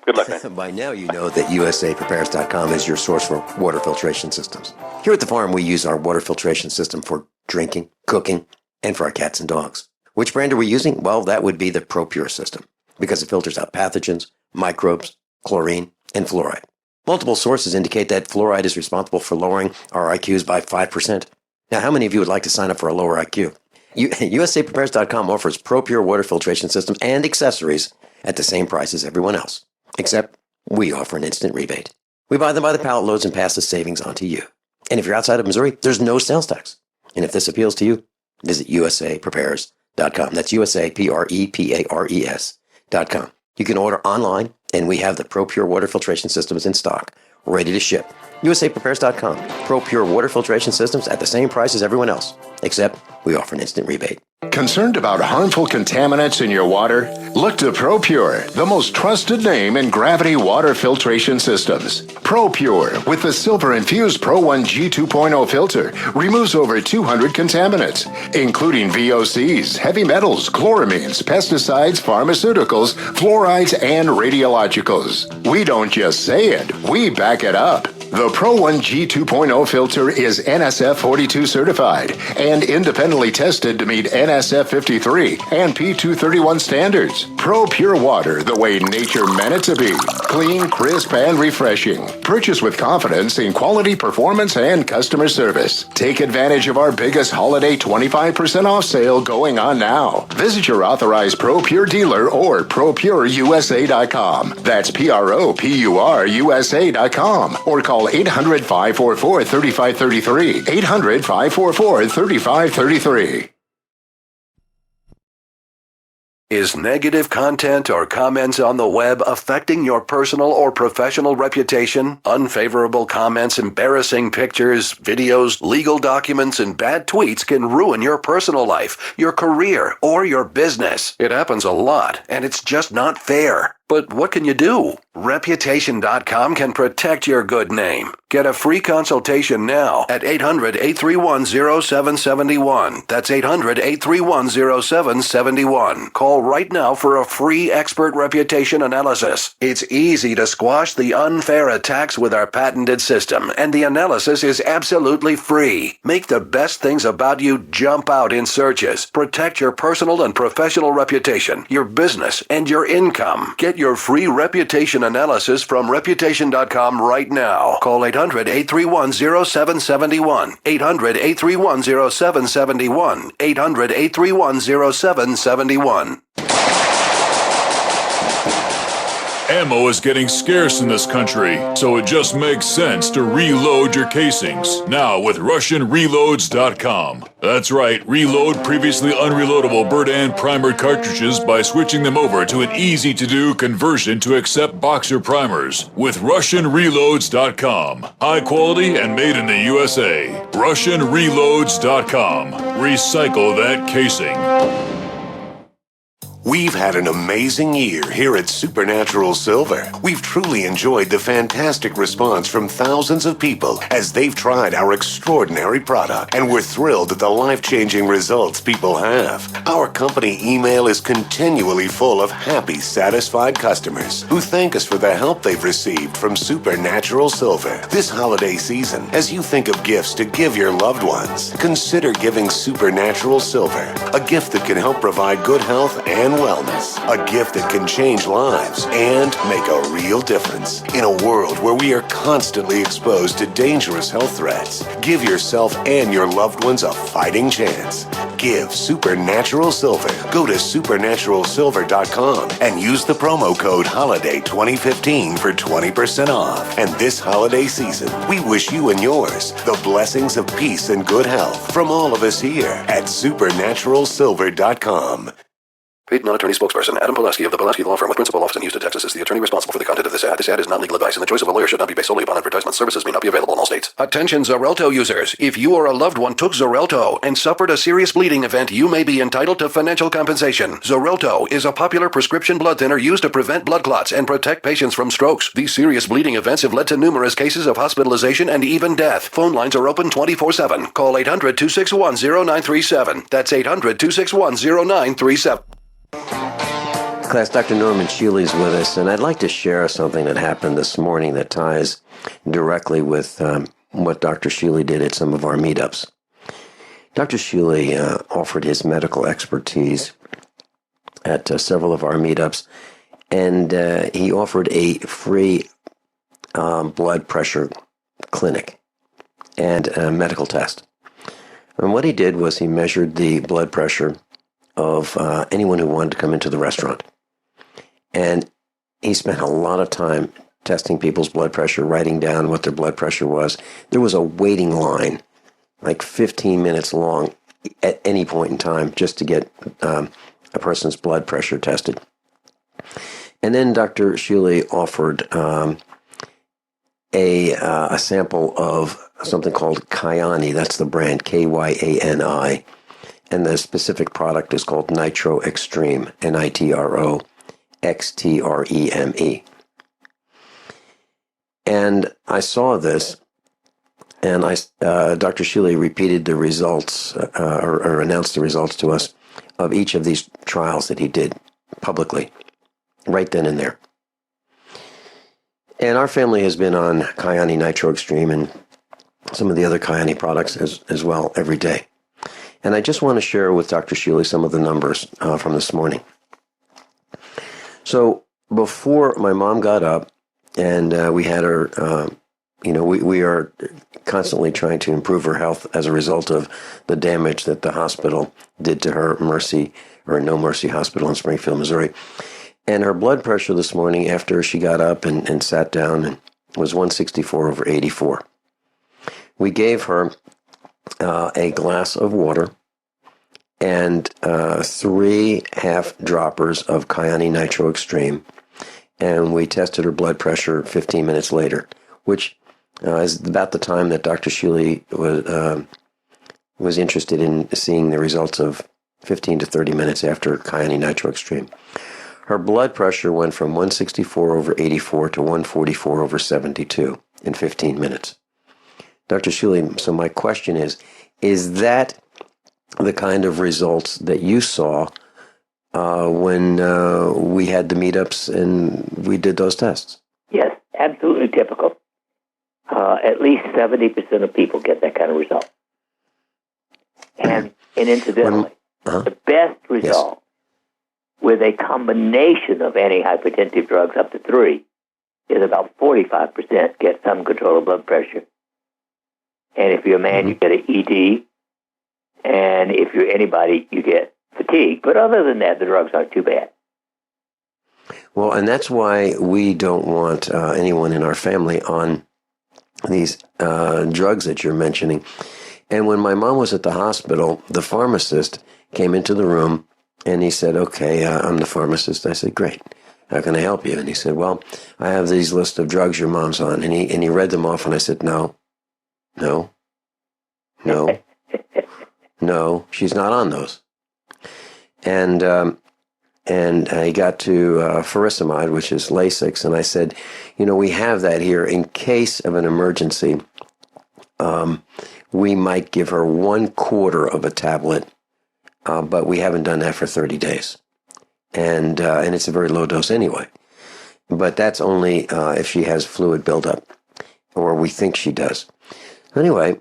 Good luck, man. By now you know that USAPrepares.com is your source for water filtration systems. Here at the farm, we use our water filtration system for drinking, cooking, and for our cats and dogs. Which brand are we using? Well, that would be the ProPure system, because it filters out pathogens, microbes, chlorine, and fluoride. Multiple sources indicate that fluoride is responsible for lowering our IQs by 5%. Now, how many of you would like to sign up for a lower IQ? USAPrepares.com offers ProPure water filtration systems and accessories at the same price as everyone else, except we offer an instant rebate. We buy them by the pallet loads and pass the savings on to you. And if you're outside of Missouri, there's no sales tax. And if this appeals to you, visit USAPrepares.com. That's USAPrepares.com. You can order online, and we have the ProPure water filtration systems in stock, ready to ship. USAPrepares.com. ProPure water filtration systems at the same price as everyone else, except we offer an instant rebate. Concerned about harmful contaminants in your water? Look to ProPure, the most trusted name in gravity water filtration systems. ProPure, with the silver-infused Pro 1 G2.0 filter, removes over 200 contaminants, including VOCs, heavy metals, chloramines, pesticides, pharmaceuticals, fluorides, and radiologicals. We don't just say it, we back it up. The Pro 1 G2.0 filter is NSF 42 certified and independently tested to meet NSF 53 and P231 standards. Pro Pure Water, the way nature meant it to be. Clean, crisp, and refreshing. Purchase with confidence in quality, performance, and customer service. Take advantage of our biggest holiday 25% off sale going on now. Visit your authorized Pro Pure dealer or ProPureUSA.com. That's ProPureUSA.com. Or call 800-544-3533. 800-544-3533. Is negative content or comments on the web affecting your personal or professional reputation? Unfavorable comments, embarrassing pictures, videos, legal documents, and bad tweets can ruin your personal life, your career, or your business. It happens a lot, and it's just not fair. But what can you do? Reputation.com can protect your good name. Get a free consultation now at 800-831-0771. That's 800-831-0771. Call right now for a free expert reputation analysis. It's easy to squash the unfair attacks with our patented system, and the analysis is absolutely free. Make the best things about you jump out in searches. Protect your personal and professional reputation, your business, and your income. Get your free reputation analysis from Reputation.com right now. Call 800-831-0771. 800-831-0771. 800-831-0771. Ammo is getting scarce in this country, so it just makes sense to reload your casings. Now with RussianReloads.com. That's right, reload previously unreloadable Bird primer cartridges by switching them over to an easy-to-do conversion to accept boxer primers. With RussianReloads.com. High quality and made in the USA. RussianReloads.com. Recycle that casing. We've had an amazing year here at Supernatural Silver. We've truly enjoyed the fantastic response from thousands of people as they've tried our extraordinary product, and we're thrilled at the life-changing results people have. Our company email is continually full of happy, satisfied customers who thank us for the help they've received from Supernatural Silver. This holiday season, as you think of gifts to give your loved ones, consider giving Supernatural Silver, a gift that can help provide good health and wellness, a gift that can change lives and make a real difference. In a world where we are constantly exposed to dangerous health threats, give yourself and your loved ones a fighting chance. Give Supernatural Silver. Go to supernaturalsilver.com and use the promo code HOLIDAY2015 for 20% off. And this holiday season, we wish you and yours the blessings of peace and good health from all of us here at supernaturalsilver.com. Paid non-attorney spokesperson Adam Pulaski of the Pulaski Law Firm with principal office in Houston, Texas is the attorney responsible for the content of this ad. This ad is not legal advice, and the choice of a lawyer should not be based solely upon advertisement. Services may not be available in all states. Attention Xarelto users. If you or a loved one took Xarelto and suffered a serious bleeding event, you may be entitled to financial compensation. Xarelto is a popular prescription blood thinner used to prevent blood clots and protect patients from strokes. These serious bleeding events have led to numerous cases of hospitalization and even death. Phone lines are open 24/7. Call 800-261-0937. That's 800-261-0937. Class, Dr. Norman Shealy is with us, and I'd like to share something that happened this morning that ties directly with what Dr. Shealy did at some of our meetups. Dr. Shealy offered his medical expertise at several of our meetups, and he offered a free blood pressure clinic and a medical test. And what he did was he measured the blood pressure of anyone who wanted to come into the restaurant. And he spent a lot of time testing people's blood pressure, writing down what their blood pressure was. There was a waiting line, like 15 minutes long at any point in time, just to get a person's blood pressure tested. And then Dr. Shealy offered a sample of something called Kyani. That's the brand, Kyani. And the specific product is called Nitro Extreme, NITRO XTREME. And I saw this, and Dr. Shealy repeated the results, or announced the results to us of each of these trials that he did publicly, right then and there. And our family has been on Kyani Nitro Extreme and some of the other Kyani products as well every day. And I just want to share with Dr. Shealy some of the numbers from this morning. So before my mom got up, and we had her, we are constantly trying to improve her health as a result of the damage that the hospital did to her, No Mercy Hospital in Springfield, Missouri. And her blood pressure this morning, after she got up and sat down, was 164/84. We gave her a glass of water and 3 half droppers of Kyani Nitro Extreme, and we tested her blood pressure 15 minutes later, which is about the time that Dr. Shealy was interested in seeing the results of 15 to 30 minutes after Kyani Nitro Extreme. Her blood pressure went from 164/84 to 144/72 in 15 minutes. Dr. Shealy, so my question is that the kind of results that you saw when we had the meetups and we did those tests? Yes, absolutely typical. At least 70% of people get that kind of result. And incidentally, the best result with a combination of antihypertensive drugs up to 3 is about 45% get some control of blood pressure. And if you're a man, you get an ED. And if you're anybody, you get fatigue. But other than that, the drugs aren't too bad. Well, and that's why we don't want anyone in our family on these drugs that you're mentioning. And when my mom was at the hospital, the pharmacist came into the room and he said, "Okay, I'm the pharmacist." I said, "Great. How can I help you?" And he said, "Well, I have these list of drugs your mom's on." And he read them off, and I said, No, she's not on those. And he got to furosemide, which is Lasix, and I said, we have that here in case of an emergency. We might give her 1/4 of a tablet, but we haven't done that for 30 days. And it's a very low dose anyway. But that's only if she has fluid buildup, or we think she does. Anyway,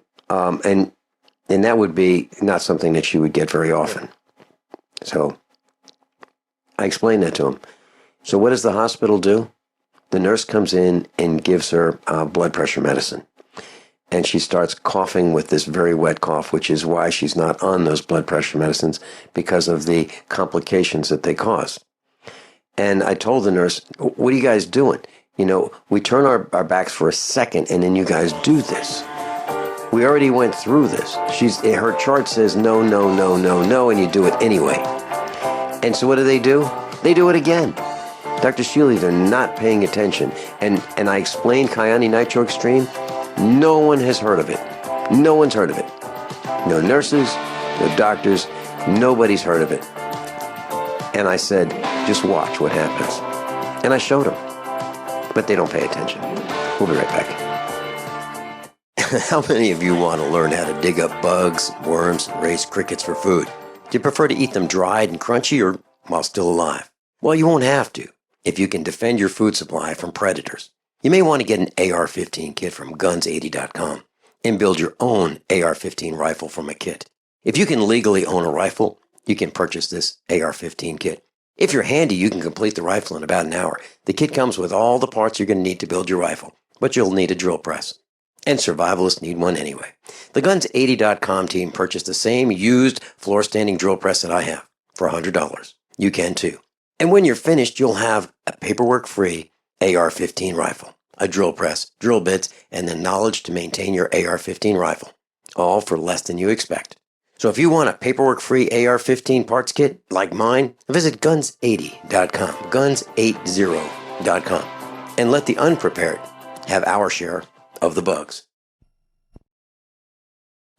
and that would be not something that she would get very often. So I explained that to him. So what does the hospital do? The nurse comes in and gives her blood pressure medicine. And she starts coughing with this very wet cough, which is why she's not on those blood pressure medicines, because of the complications that they cause. And I told the nurse, "What are you guys doing? We turn our backs for a second, and then you guys do this. We already went through this." Her chart says no, and you do it anyway. And so what do? They do it again. Dr. Shealy, they're not paying attention. And I explained Kyani Nitro Extreme. No one has heard of it. No one's heard of it. No nurses, no doctors, nobody's heard of it. And I said, just watch what happens. And I showed them. But they don't pay attention. We'll be right back. How many of you want to learn how to dig up bugs, worms, and raise crickets for food? Do you prefer to eat them dried and crunchy, or while still alive? Well, you won't have to if you can defend your food supply from predators. You may want to get an AR-15 kit from guns80.com and build your own AR-15 rifle from a kit. If you can legally own a rifle, you can purchase this AR-15 kit. If you're handy, you can complete the rifle in about an hour. The kit comes with all the parts you're going to need to build your rifle, but you'll need a drill press. And survivalists need one anyway. The Guns80.com team purchased the same used floor-standing drill press that I have for $100. You can too. And when you're finished, you'll have a paperwork-free AR-15 rifle, a drill press, drill bits, and the knowledge to maintain your AR-15 rifle, all for less than you expect. So if you want a paperwork-free AR-15 parts kit like mine, visit Guns80.com, Guns80.com, and let the unprepared have our share of the bugs.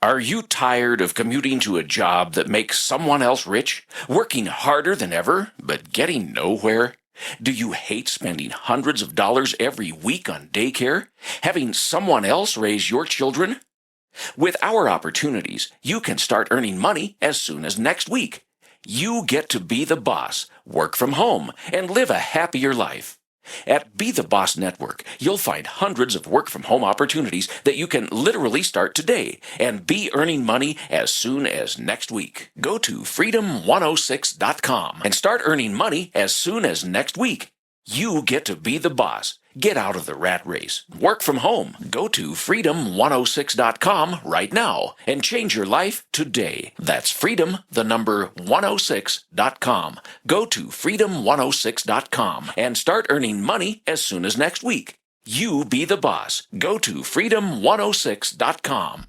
Are you tired of commuting to a job that makes someone else rich, working harder than ever, but getting nowhere? Do you hate spending hundreds of dollars every week on daycare, having someone else raise your children? With our opportunities, you can start earning money as soon as next week. You get to be the boss, work from home, and live a happier life. At Be the Boss Network, you'll find hundreds of work-from-home opportunities that you can literally start today and be earning money as soon as next week. Go to freedom106.com and start earning money as soon as next week. You get to be the boss. Get out of the rat race. Work from home. Go to freedom106.com right now and change your life today. That's freedom106.com. Go to freedom106.com and start earning money as soon as next week. You be the boss. Go to freedom106.com.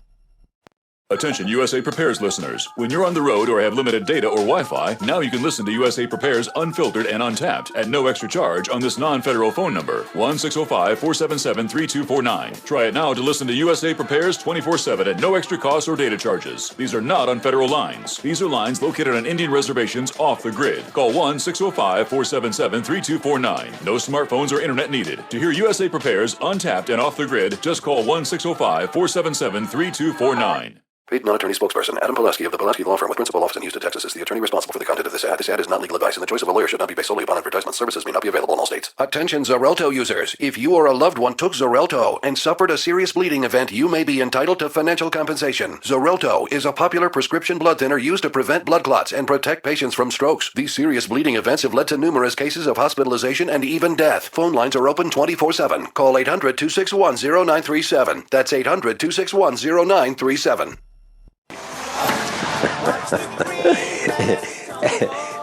Attention USA Prepares listeners. When you're on the road or have limited data or Wi-Fi, now you can listen to USA Prepares Unfiltered and Untapped at no extra charge on this non-federal phone number, 1-605-477-3249. Try it now to listen to USA Prepares 24/7 at no extra cost or data charges. These are not on federal lines. These are lines located on Indian reservations off the grid. Call 1-605-477-3249. No smartphones or internet needed. To hear USA Prepares Untapped and off the grid, just call 1-605-477-3249. Paid non-attorney spokesperson Adam Pulaski of the Pulaski Law Firm with principal office in Houston, Texas is the attorney responsible for the content of this ad. This ad is not legal advice, and the choice of a lawyer should not be based solely upon advertisement. Services may not be available in all states. Attention Xarelto users. If you or a loved one took Xarelto and suffered a serious bleeding event, you may be entitled to financial compensation. Xarelto is a popular prescription blood thinner used to prevent blood clots and protect patients from strokes. These serious bleeding events have led to numerous cases of hospitalization and even death. Phone lines are open 24/7. Call 800-261-0937. That's 800-261-0937.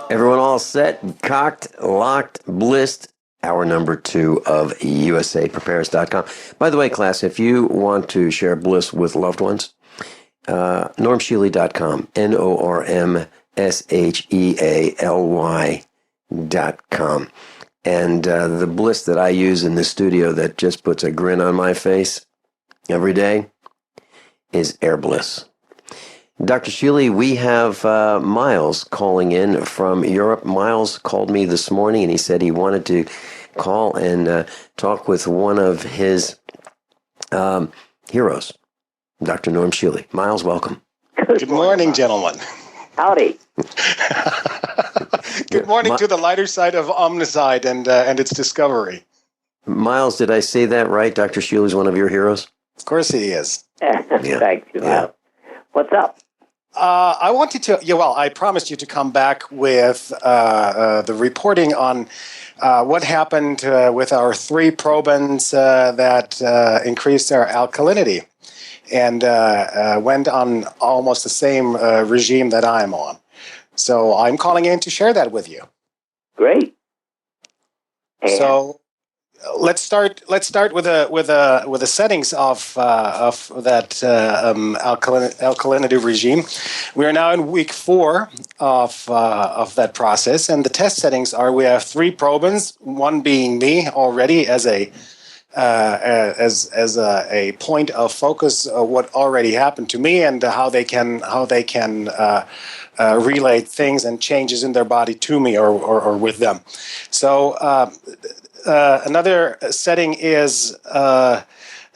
Everyone all set, cocked, locked, blissed. Hour number 2 of USAPrepares.com. By the way, class, if you want to share bliss with loved ones, normshealy.com, NORMSHEALY.com. And the bliss that I use in the studio that just puts a grin on my face every day is Air Bliss. Dr. Shealy, we have Miles calling in from Europe. Miles called me this morning, and he said he wanted to call and talk with one of his heroes, Dr. Norm Shealy. Miles, welcome. Good morning, gentlemen. Howdy. Good morning to the lighter side of Omnicide and its discovery. Miles, did I say that right? Dr. Shealy is one of your heroes? Of course he is. Thank you. Yeah. What's up? I wanted to, I promised you to come back with the reporting on what happened with our 3 probons that increased our alkalinity and went on almost the same regime that I'm on. So I'm calling in to share that with you. Great. So let's start with the settings of that alkalinity regime. We are now in week 4 of that process, and the test settings are: we have 3 probons, one being me already as a point of focus of what already happened to me and how they can relay things and changes in their body to me or with them. So another setting is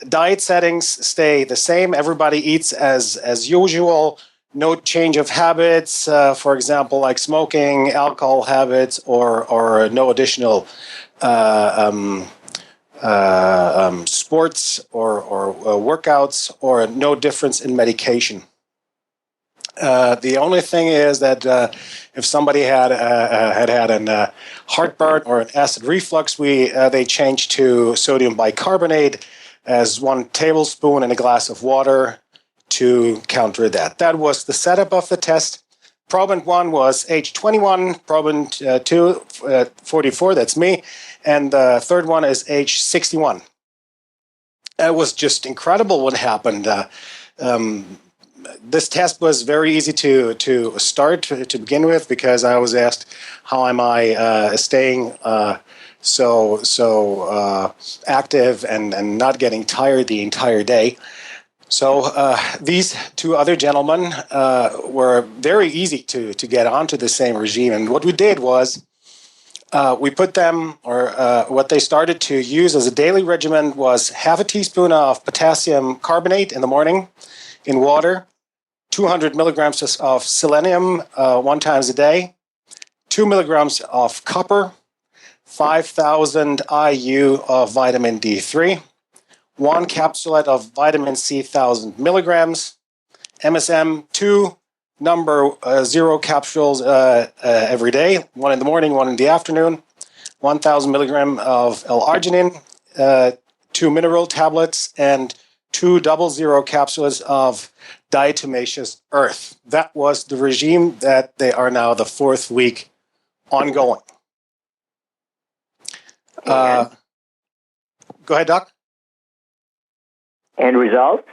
diet settings stay the same. Everybody eats as usual. no change of habits, for example, like smoking, alcohol habits, or no additional sports or workouts, or no difference in medication. The only thing is that if somebody had an heartburn or an acid reflux, they changed to sodium bicarbonate as 1 tablespoon in a glass of water to counter that. That was the setup of the test. Proband 1 was age 21, proband 2, 44, that's me, and the third one is age 61. It was just incredible what happened. This test was very easy to start to begin with, because I was asked, how am I staying so active and not getting tired the entire day? So these 2 other gentlemen were very easy to get onto the same regime. And what we did was we put them, or what they started to use as a daily regimen was half a teaspoon of potassium carbonate in the morning in water, 200 milligrams of selenium 1 time a day, 2 milligrams of copper, 5,000 IU of vitamin D3, 1 capsulette of vitamin C 1,000 milligrams, MSM 2 number 0 capsules every day, 1 in the morning, 1 in the afternoon, 1,000 milligram of L-arginine, 2 mineral tablets, and 2 00 capsules of diatomaceous earth. That was the regime that they are now the 4th week ongoing. Go ahead, Doc. And results?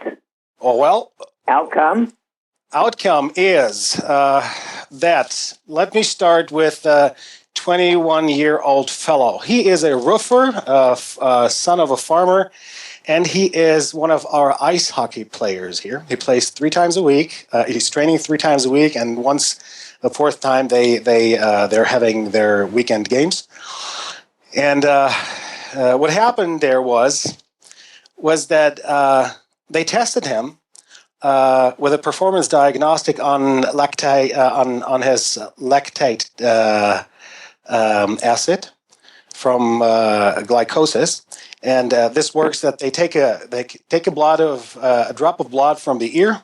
Oh, well. Outcome? Outcome is that, let me start with a 21-year-old fellow. He is a roofer, son of a farmer, and he is one of our ice hockey players here. He plays 3 times a week. He's training 3 times a week, and once the 4th time they're having their weekend games. And what happened there was that they tested him with a performance diagnostic on his lactate acid from glycosis, and this works that they take a drop of blood from the ear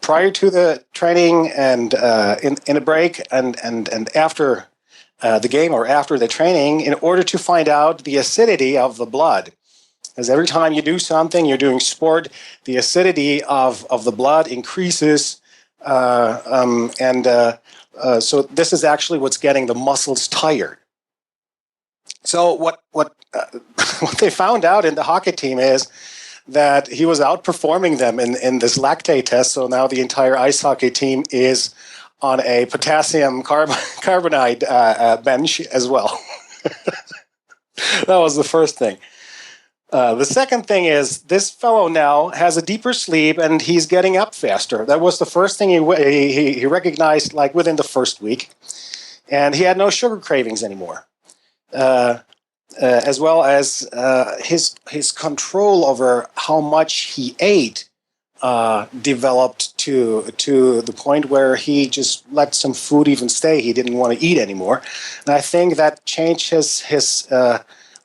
prior to the training and in a break and after the game or after the training, in order to find out the acidity of the blood. Because every time you do something, you're doing sport, the acidity of the blood increases, so this is actually what's getting the muscles tired. So what they found out in the hockey team is that he was outperforming them in this lactate test. So now the entire ice hockey team is on a potassium carbonate bench as well. That was the first thing. The second thing is this fellow now has a deeper sleep and he's getting up faster. That was the first thing he recognized, like within the first week, and he had no sugar cravings anymore. As well as his control over how much he ate developed to the point where he just let some food even stay. He didn't want to eat anymore, and I think that changed his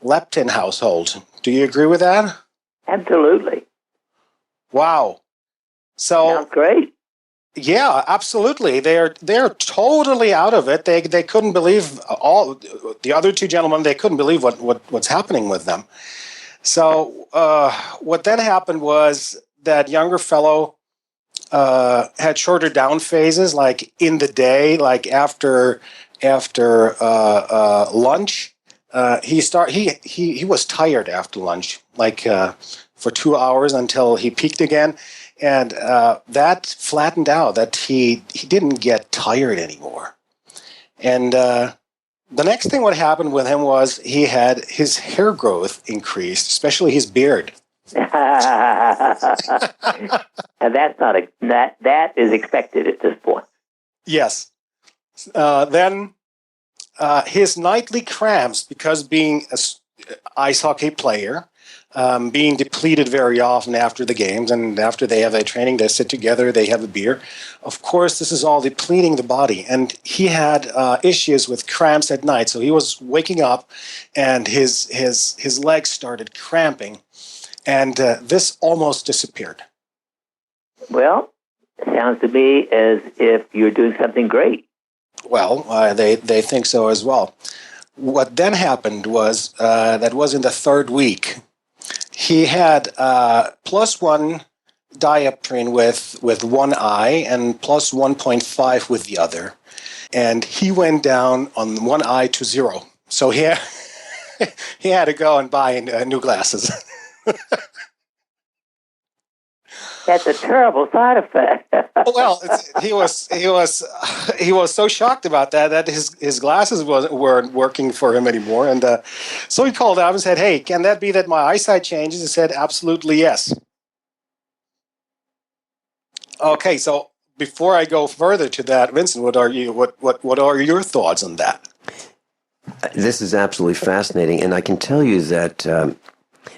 leptin household. Do you agree with that? Absolutely. Wow. So sounds great. Yeah, absolutely. They're totally out of it. They couldn't believe all the other 2 gentlemen. They couldn't believe what's happening with them. So what then happened was that younger fellow had shorter down phases, like in the day, like after lunch. He was tired after lunch, like for 2 hours until he peaked again. And that flattened out, that he didn't get tired anymore. And the next thing what happened with him was he had his hair growth increased, especially his beard. And that's that is expected at this point. Yes. Then his nightly cramps, because being an ice hockey player, being depleted very often after the games, and after they have their training, they sit together, they have a beer. Of course, this is all depleting the body, and he had issues with cramps at night. So he was waking up, and his legs started cramping, and this almost disappeared. Well, it sounds to me as if you're doing something great. Well, they think so as well. What then happened was, that was in the third week, he had +1 dioptrine with one eye and plus 1.5 with the other. And he went down on one eye to 0. So he had to go and buy new glasses. That's a terrible side effect. Well, he was so shocked about that his glasses weren't working for him anymore, and so he called up and said, "Hey, can that be that my eyesight changes?" He said, "Absolutely yes." Okay, so before I go further to that, Vincent, what are your thoughts on that? This is absolutely fascinating, and I can tell you that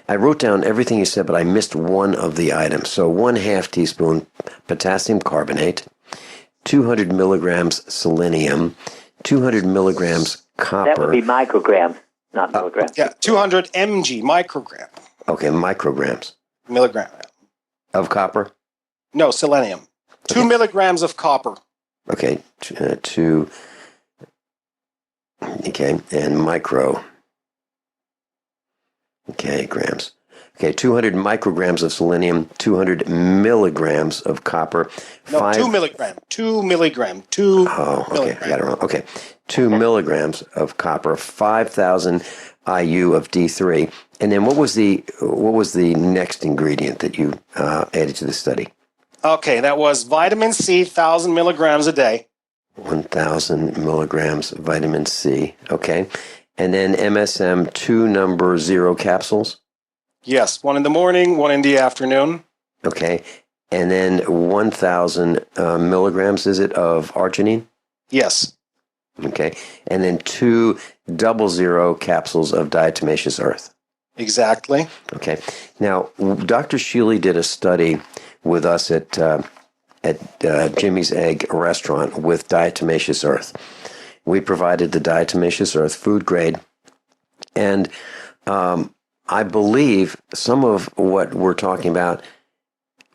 I wrote down everything you said, but I missed one of the items. So 1/2 teaspoon potassium carbonate, 200 milligrams selenium, 200 milligrams copper. That would be micrograms, not milligrams. 200 mg, microgram. Okay, micrograms. Milligram. Of copper? No, selenium. 2 milligrams of copper. Okay, two. Okay, and micro. Okay, grams. Okay, 200 micrograms of selenium, 200 milligrams of copper. No, 2 milligram. 2 milligram. 2 Oh, okay, I got it wrong. Okay, 2 milligrams of copper, 5,000 IU of D3. And then what was the next ingredient that you added to the study? Okay, that was vitamin C, 1,000 milligrams a day. 1,000 milligrams of vitamin C. Okay. And then MSM 2 capsules? Yes, 1 in the morning, 1 in the afternoon. Okay. And then 1,000 milligrams, is it, of arginine? Yes. Okay. And then 2 00 capsules of diatomaceous earth. Exactly. Okay. Now, Dr. Shealy did a study with us at Jimmy's Egg restaurant with diatomaceous earth. We provided the diatomaceous earth food grade, and I believe some of what we're talking about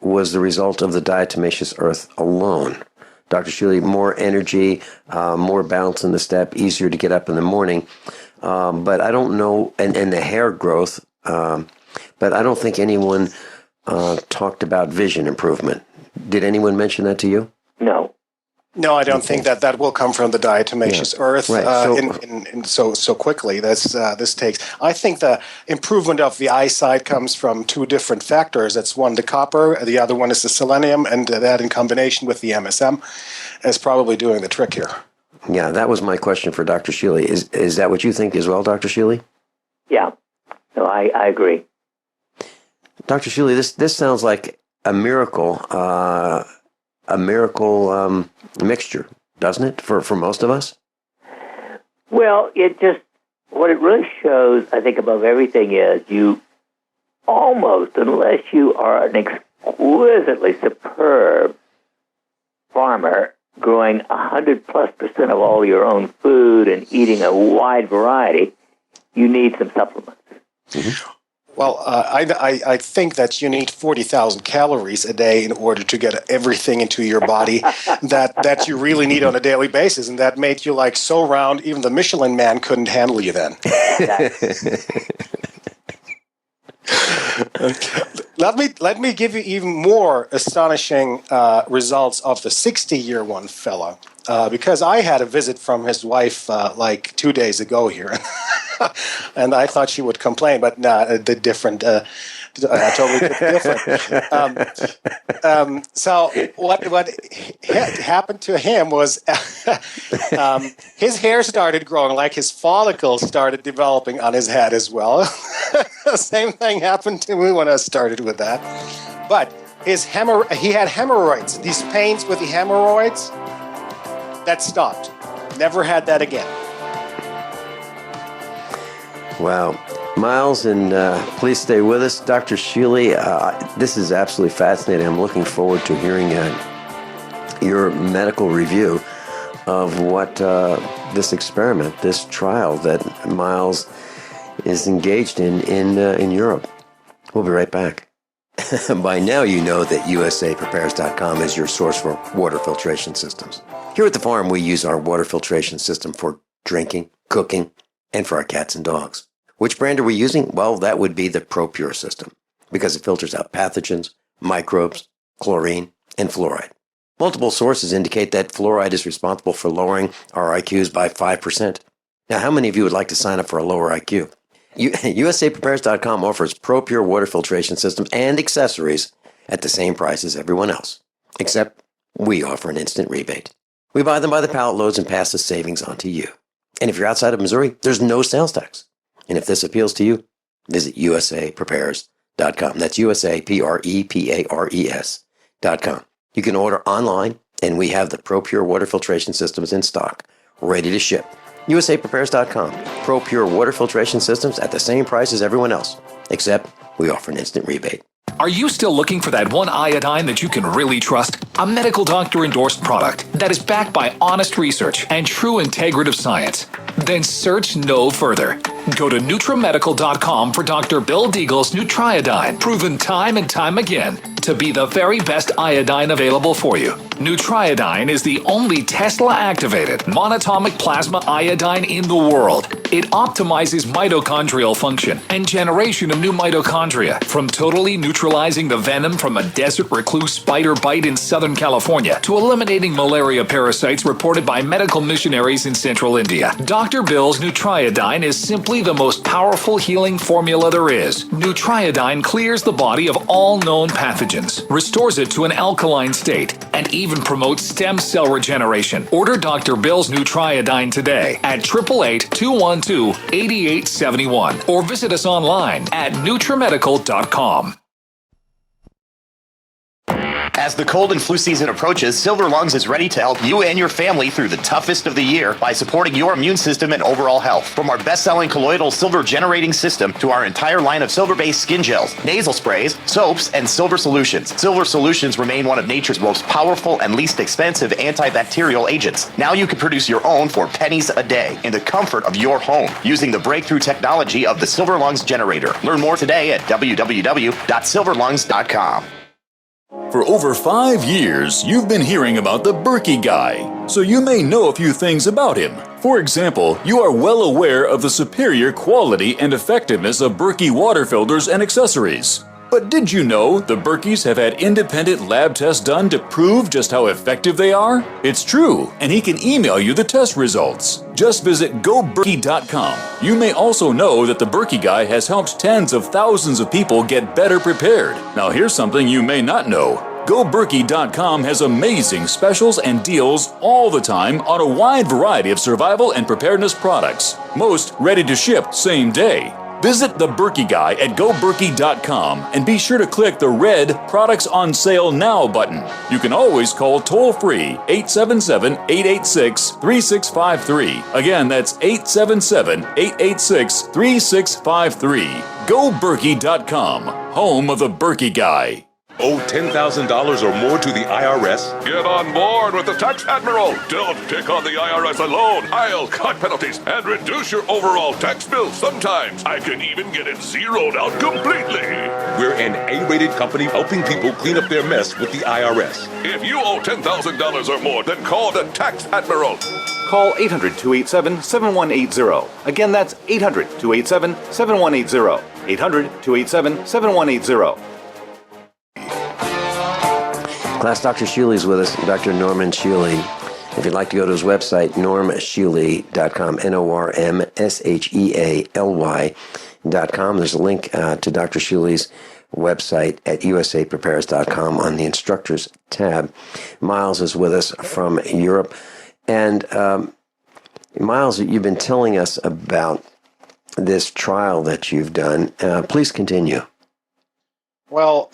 was the result of the diatomaceous earth alone. Dr. Shealy, more energy, more balance in the step, easier to get up in the morning, but I don't know, and the hair growth, but I don't think anyone talked about vision improvement. Did anyone mention that to you? No. No, I don't think that will come from the diatomaceous earth so quickly. This takes. I think the improvement of the eyesight comes from 2 different factors. That's one, the copper, the other one is the selenium, and that in combination with the MSM is probably doing the trick here. Yeah, that was my question for Dr. Shealy. Is that what you think as well, Dr. Shealy? Yeah, no, I agree. Dr. Shealy, this sounds like a miracle. Mixture, doesn't it, for most of us? Well, what it really shows, I think, above everything is you almost, unless you are an exquisitely superb farmer growing 100+% of all your own food and eating a wide variety, you need some supplements. Mm-hmm. Well, I think that you need 40,000 calories a day in order to get everything into your body that you really need on a daily basis, and that made you like so round, even the Michelin man couldn't handle you then. Let me give you even more astonishing results of the 60-year one fellow, because I had a visit from his wife like 2 days ago here. And I thought she would complain, but totally different. So what happened to him was his hair started growing, like his follicles started developing on his head as well. The same thing happened to me when I started with that. But he had hemorrhoids. These pains with the hemorrhoids, that stopped. Never had that again. Wow. Miles, and please stay with us. Dr. Shealy, this is absolutely fascinating. I'm looking forward to hearing your medical review of what this experiment, this trial that Miles is engaged in Europe. We'll be right back. By now you know that USAPrepares.com is your source for water filtration systems. Here at the farm, we use our water filtration system for drinking, cooking, and for our cats and dogs. Which brand are we using? Well, that would be the ProPure system, because it filters out pathogens, microbes, chlorine, and fluoride. Multiple sources indicate that fluoride is responsible for lowering our IQs by 5%. Now, how many of you would like to sign up for a lower IQ? USAPrepares.com offers ProPure water filtration systems and accessories at the same price as everyone else, except we offer an instant rebate. We buy them by the pallet loads and pass the savings on to you. And if you're outside of Missouri, there's no sales tax. And if this appeals to you, visit USAPrepares.com. That's USAPrepares.com. You can order online, and we have the ProPure water filtration systems in stock, ready to ship. USAPrepares.com. ProPure water filtration systems at the same price as everyone else, except we offer an instant rebate. Are you still looking for that one iodine that you can really trust? A medical doctor endorsed product that is backed by honest research and true integrative science? Then search no further. Go to NutriMedical.com for Dr. Bill Deagle's Nutriodine, proven time and time again to be the very best iodine available for you. Nutriodine is the only Tesla-activated monatomic plasma iodine in the world. It optimizes mitochondrial function and generation of new mitochondria, from totally neutralizing the venom from a desert recluse spider bite in Southern California to eliminating malaria parasites reported by medical missionaries in Central India. Dr. Bill's Nutriodine is simply the most powerful healing formula there is. Nutriodine clears the body of all known pathogens, restores it to an alkaline state, and even promotes stem cell regeneration. Order Dr. Bill's Nutriodine today at 888-212-8871 or visit us online at NutriMedical.com. As the cold and flu season approaches, Silver Lungs is ready to help you and your family through the toughest of the year by supporting your immune system and overall health. From our best-selling colloidal silver generating system to our entire line of silver-based skin gels, nasal sprays, soaps, and silver solutions. Silver solutions remain one of nature's most powerful and least expensive antibacterial agents. Now you can produce your own for pennies a day in the comfort of your home using the breakthrough technology of the Silver Lungs generator. Learn more today at www.silverlungs.com. For over 5 years, you've been hearing about the Berkey guy, so you may know a few things about him. For example, you are well aware of the superior quality and effectiveness of Berkey water filters and accessories. But did you know the Berkeys have had independent lab tests done to prove just how effective they are? It's true, and he can email you the test results. Just visit GoBerkey.com. You may also know that the Berkey guy has helped tens of thousands of people get better prepared. Now here's something you may not know. GoBerkey.com has amazing specials and deals all the time on a wide variety of survival and preparedness products. Most ready to ship same day. Visit the Berkey Guy at GoBerkey.com and be sure to click the red Products on Sale Now button. You can always call toll-free 877-886-3653. Again, that's 877-886-3653. GoBerkey.com, home of the Berkey Guy. Owe $10,000 or more to the IRS? Get on board with the Tax Admiral. Don't take on the IRS alone. I'll cut penalties and reduce your overall tax bill. Sometimes I can even get it zeroed out completely. We're an A-rated company helping people clean up their mess with the IRS. If you owe $10,000 or more, then call the Tax Admiral. Call 800-287-7180. Again, that's 800-287-7180. 800-287-7180. Class, Dr. Shealy is with us, Dr. Norman Shealy. If you'd like to go to his website, normshealy.com, NORMSHEALY.com. There's a link to Dr. Shealy's website at usaprepares.com on the instructors tab. Miles is with us from Europe. And Miles, you've been telling us about this trial that you've done. Please continue. Well,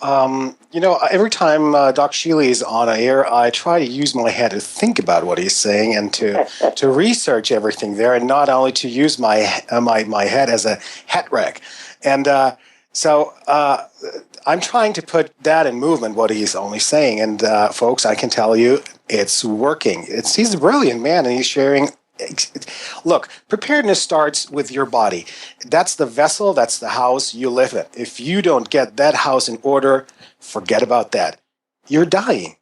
every time Doc Shealy is on air, I try to use my head to think about what he's saying and to research everything there, and not only to use my my head as a hat rack. And so I'm trying to put that in movement, what he's only saying. And folks, I can tell you, it's working. He's a brilliant man, and he's sharing. Look, preparedness starts with your body. That's the vessel, that's the house you live in. If you don't get that house in order, forget about that. You're dying.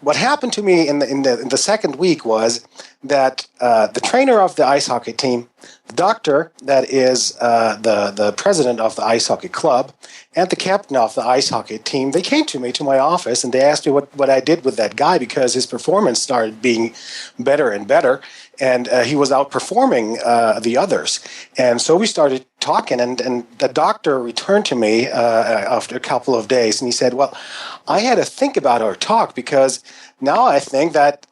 What happened to me in the second week was that the trainer of the ice hockey team, the doctor that is the president of the ice hockey club, and the captain of the ice hockey team, they came to me to my office and they asked me what I did with that guy, because his performance started being better and better, and he was outperforming the others. And so we started talking, and the doctor returned to me after a couple of days, and he said, well, I had to think about our talk, because now I think that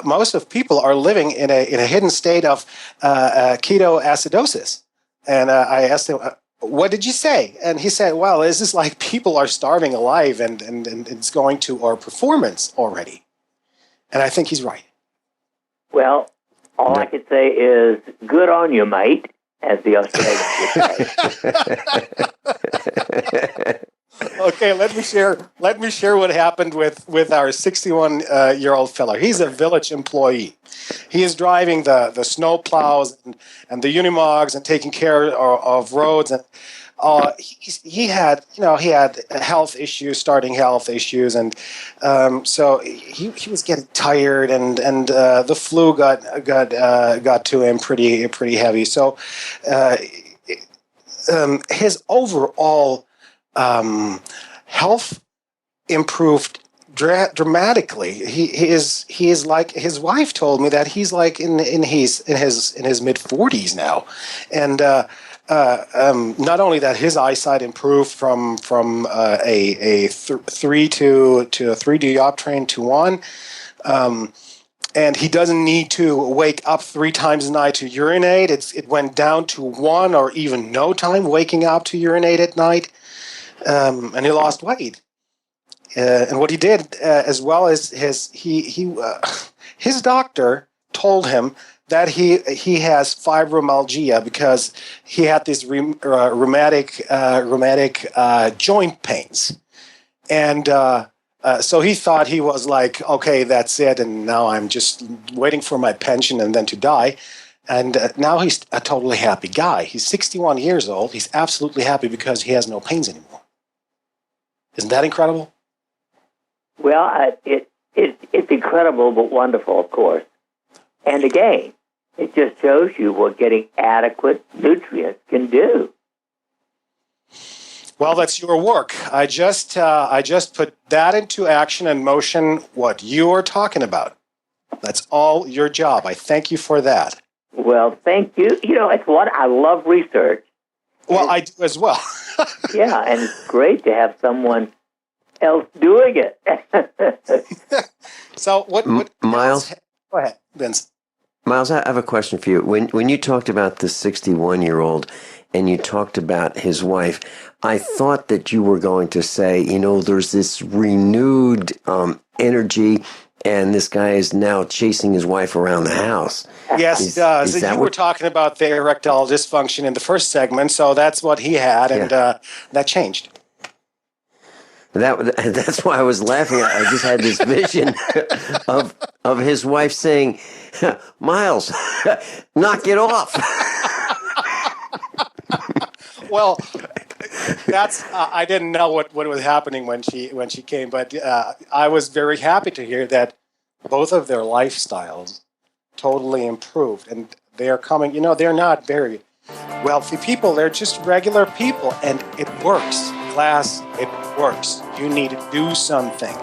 most of people are living in a hidden state of ketoacidosis. And I asked him, what did you say? And he said, well, this is like people are starving alive, and it's going to our performance already. And I think he's right. Well, all I could say is good on you, mate, as the Australians would say. Okay, let me share what happened with our 61-year-old fella. He's a village employee. He is driving the snow plows and the unimogs and taking care of roads, and he had health issues, starting health issues, and so he was getting tired, and the flu got to him pretty heavy. So his overall health improved dramatically. He is like, his wife told me that he's like in his mid 40s now, and not only that, his eyesight improved from a 3 to a 3 dioptrin to 1. And he doesn't need to wake up 3 times a night to urinate. It went down to 1 or even no time waking up to urinate at night. And he lost weight. And what he did, as well as his doctor told him that he has fibromyalgia, because he had these rheumatic joint pains, and so he thought he was like, okay, that's it, and now I'm just waiting for my pension and then to die. And now he's a totally happy guy. He's 61 years old. He's absolutely happy because he has no pains anymore. Isn't that incredible? Well, it's incredible, but wonderful, of course. And again, it just shows you what getting adequate nutrients can do. Well, that's your work. I just put that into action and motion, what you are talking about. That's all your job. I thank you for that. Well, thank you. It's what I love research. Well, I do as well. Yeah, and it's great to have someone else doing it. So what Miles? Go ahead, Vince. Miles, I have a question for you. When you talked about the 61-year-old and you talked about his wife, I thought that you were going to say, there's this renewed energy, and this guy is now chasing his wife around the house. Yes, he does. You were talking about the erectile dysfunction in the first segment, so that's what he had, and that changed. That's why I was laughing. I just had this vision of his wife saying, Miles, knock it off. Well, that's I didn't know what was happening when she came, but I was very happy to hear that both of their lifestyles totally improved, and they are coming. They're not very wealthy people; they're just regular people, and it works. Class, it works. You need to do something.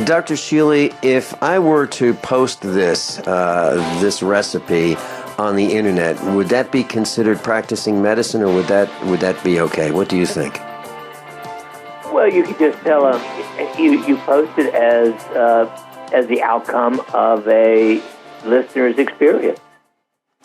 Dr. Shealy, if I were to post this recipe on the internet, would that be considered practicing medicine, or would that be okay? What do you think? Well, you could just tell them you post it as the outcome of a listener's experience.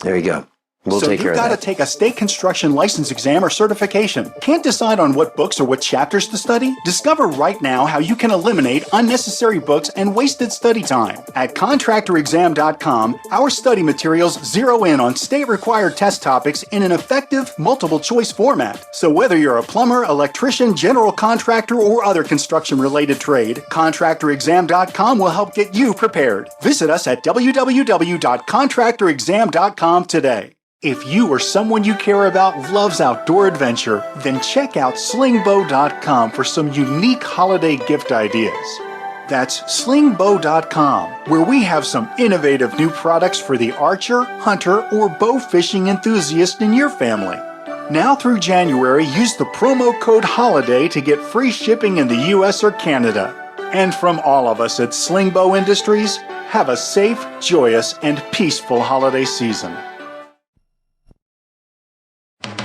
There you go. So you've got to take a state construction license exam or certification. Can't decide on what books or what chapters to study? Discover right now how you can eliminate unnecessary books and wasted study time. At contractorexam.com, our study materials zero in on state-required test topics in an effective, multiple-choice format. So whether you're a plumber, electrician, general contractor, or other construction-related trade, contractorexam.com will help get you prepared. Visit us at www.contractorexam.com today. If you or someone you care about loves outdoor adventure, then check out slingbow.com for some unique holiday gift ideas. That's slingbow.com, where we have some innovative new products for the archer, hunter, or bow fishing enthusiast in your family. Now through January, use the promo code HOLIDAY to get free shipping in the US or Canada. And from all of us at Slingbow Industries, have a safe, joyous, and peaceful holiday season.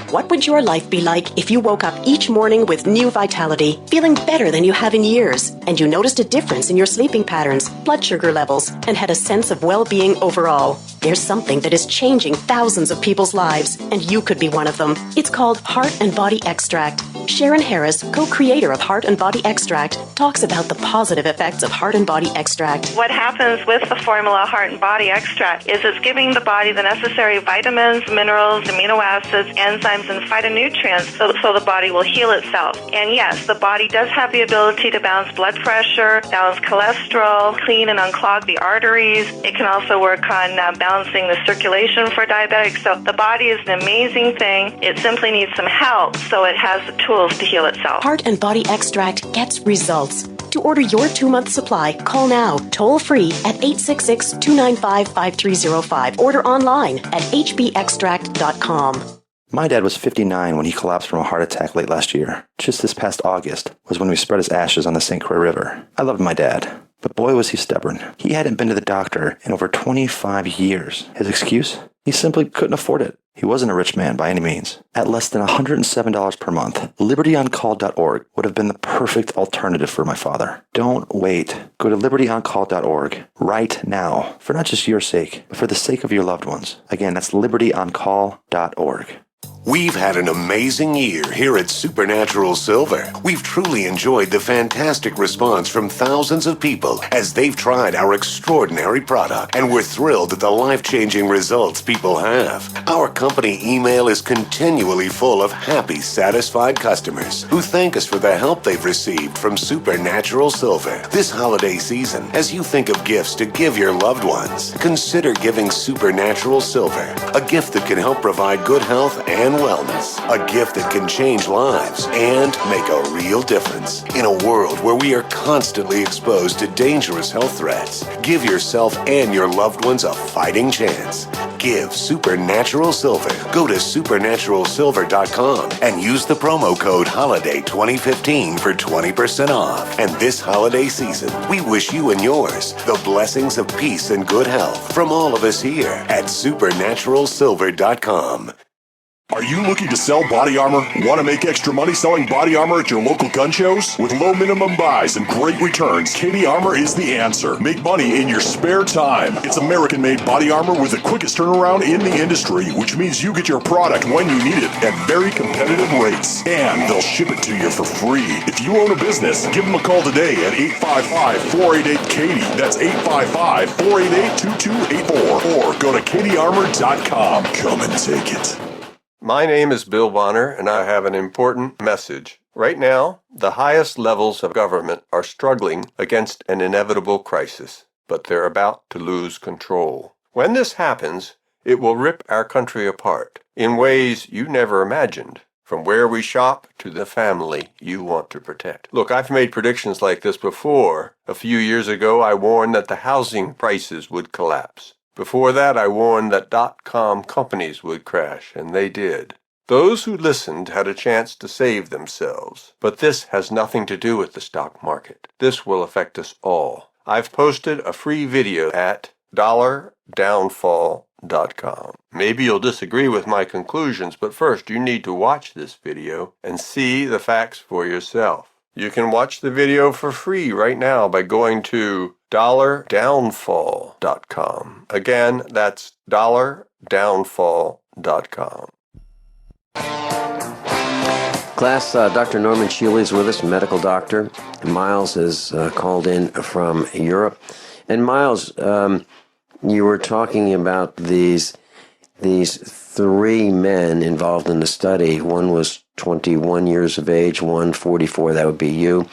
What would your life be like if you woke up each morning with new vitality, feeling better than you have in years, and you noticed a difference in your sleeping patterns, blood sugar levels, and had a sense of well-being overall? There's something that is changing thousands of people's lives, and you could be one of them. It's called Heart and Body Extract. Sharon Harris, co-creator of Heart and Body Extract, talks about the positive effects of Heart and Body Extract. What happens with the formula Heart and Body Extract is it's giving the body the necessary vitamins, minerals, amino acids, enzymes, and phytonutrients so the body will heal itself. And yes, the body does have the ability to balance blood pressure, balance cholesterol, clean and unclog the arteries. It can also work on balancing the circulation for diabetics. So the body is an amazing thing. It simply needs some help so it has the tools to heal itself. Heart and Body Extract gets results. To order your 2-month supply, call now, toll-free at 866-295-5305. Order online at hbextract.com. My dad was 59 when he collapsed from a heart attack late last year. Just this past August was when we spread his ashes on the St. Croix River. I loved my dad, but boy was he stubborn. He hadn't been to the doctor in over 25 years. His excuse? He simply couldn't afford it. He wasn't a rich man by any means. At less than $107 per month, libertyoncall.org would have been the perfect alternative for my father. Don't wait. Go to libertyoncall.org right now, for not just your sake, but for the sake of your loved ones. Again, that's libertyoncall.org. We've had an amazing year here at Supernatural Silver. We've truly enjoyed the fantastic response from thousands of people as they've tried our extraordinary product, and we're thrilled at the life-changing results people have. Our company email is continually full of happy, satisfied customers who thank us for the help they've received from Supernatural Silver. This holiday season, as you think of gifts to give your loved ones, consider giving Supernatural Silver, a gift that can help provide good health and wellness, a gift that can change lives and make a real difference. In a world where we are constantly exposed to dangerous health threats, give yourself and your loved ones a fighting chance. Give Supernatural Silver. Go to supernaturalsilver.com and use the promo code HOLIDAY2015 for 20% off. And this holiday season, we wish you and yours the blessings of peace and good health from all of us here at supernaturalsilver.com. Are you looking to sell body armor? Want to make extra money selling body armor at your local gun shows? With low minimum buys and great returns, Katie Armor is the answer. Make money in your spare time. It's American-made body armor with the quickest turnaround in the industry, which means you get your product when you need it at very competitive rates. And they'll ship it to you for free. If you own a business, give them a call today at 855-488-KATIE. That's 855-488-2284. Or go to katiearmor.com. Come and take it. My name is Bill Bonner, and I have an important message. Right now, the highest levels of government are struggling against an inevitable crisis, but they're about to lose control. When this happens, it will rip our country apart in ways you never imagined, from where we shop to the family you want to protect. Look, I've made predictions like this before. A few years ago, I warned that the housing prices would collapse. Before that, I warned that .com companies would crash, and they did. Those who listened had a chance to save themselves. But this has nothing to do with the stock market. This will affect us all. I've posted a free video at $downfall.com. Maybe you'll disagree with my conclusions, but first you need to watch this video and see the facts for yourself. You can watch the video for free right now by going to $downfall.com. Again, that's $downfall.com. Underhill.com. Class, Dr. Norman Shealy is with us, medical doctor. Miles is called in from Europe. And Miles, you were talking about these three men involved in the study. One was 21 years of age, one 44, that would be you,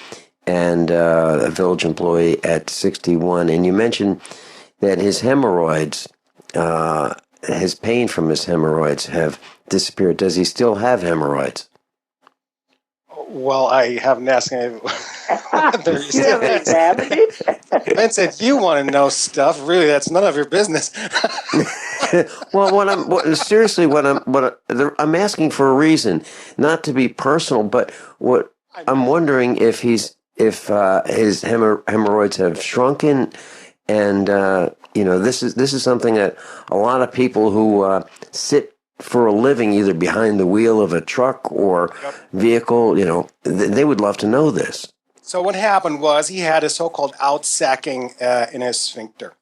and a village employee at 61. And you mentioned that his hemorrhoids, his pain from his hemorrhoids have disappeared. Does he still have hemorrhoids? Well, I haven't asked him. Vincent, you want to know stuff. Really, that's none of your business. Well, I'm asking for a reason, not to be personal, but what I'm wondering if his hemorrhoids have shrunken, and this is something that a lot of people who sit for a living, either behind the wheel of a truck or vehicle, they would love to know this. So what happened was he had a so-called outsacking in his sphincter.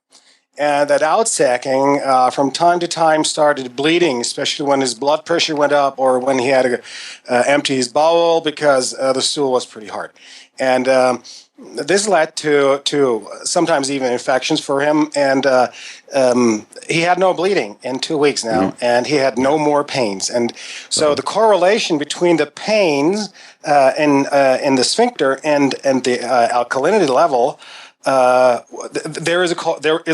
And that outsacking from time to time started bleeding, especially when his blood pressure went up or when he had to empty his bowel because the stool was pretty hard. And this led to sometimes even infections for him. And he had no bleeding in 2 weeks now, and he had no more pains. And so the correlation between the pains in the sphincter and the alkalinity level, there is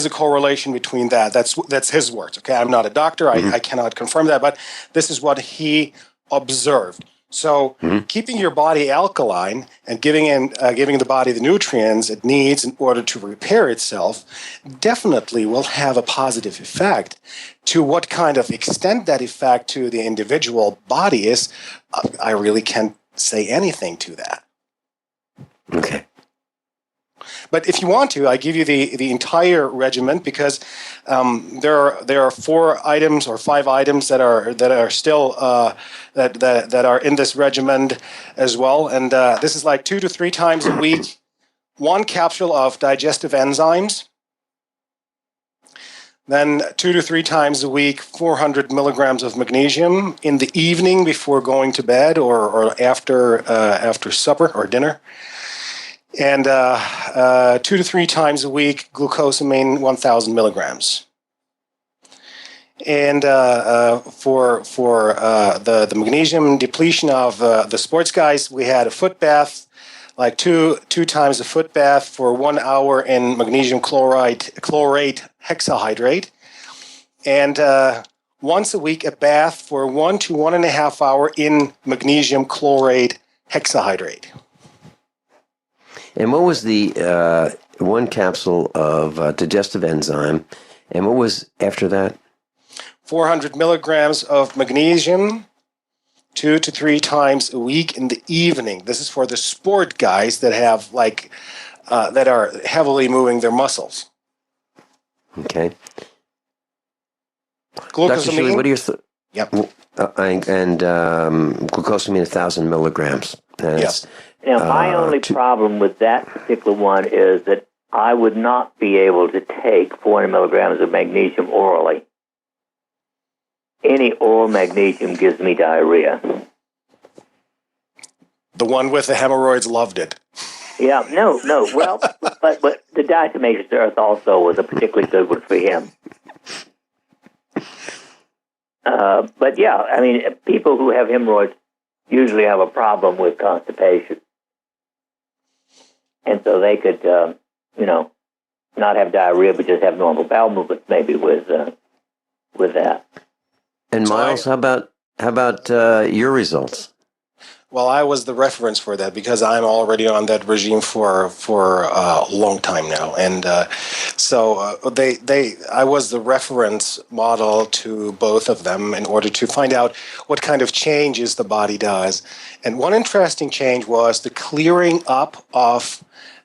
a correlation between that. That's his words. Okay, I'm not a doctor. I cannot confirm that, but this is what he observed. So keeping your body alkaline and giving the body the nutrients it needs in order to repair itself definitely will have a positive effect. To what kind of extent that effect to the individual body is, I really can't say anything to that. Okay. But if you want to, I give you the entire regimen because there are 4 items or 5 items that are still that are in this regimen as well, and this is like 2 to 3 times a week, 1 capsule of digestive enzymes. Then 2 to 3 times a week, 400 milligrams of magnesium in the evening before going to bed or after supper or dinner. And 2 to 3 times a week, glucosamine 1,000 milligrams. And for the magnesium depletion of the sports guys, we had a foot bath, like two times a foot bath for 1 hour in magnesium chlorate hexahydrate, and once a week a bath for 1 to 1.5 hour in magnesium chlorate hexahydrate. And what was the 1 capsule of digestive enzyme, and what was after that? 400 milligrams of magnesium, 2 to 3 times a week in the evening. This is for the sport guys that have that are heavily moving their muscles. Okay. Glucosamine. Dr. Shealy, what are your Yep. And glucosamine 1,000 milligrams. Yes. Now, my only problem with that particular one is that I would not be able to take 400 milligrams of magnesium orally. Any oral magnesium gives me diarrhea. The one with the hemorrhoids loved it. Yeah, no. Well, but the diatomaceous earth also was a particularly good one for him. But yeah, I mean, people who have hemorrhoids usually have a problem with constipation. And so they could, not have diarrhea, but just have normal bowel movements maybe with that. And Miles, how about your results? Well, I was the reference for that because I'm already on that regime for a long time now, and so I was the reference model to both of them in order to find out what kind of changes the body does. And one interesting change was the clearing up of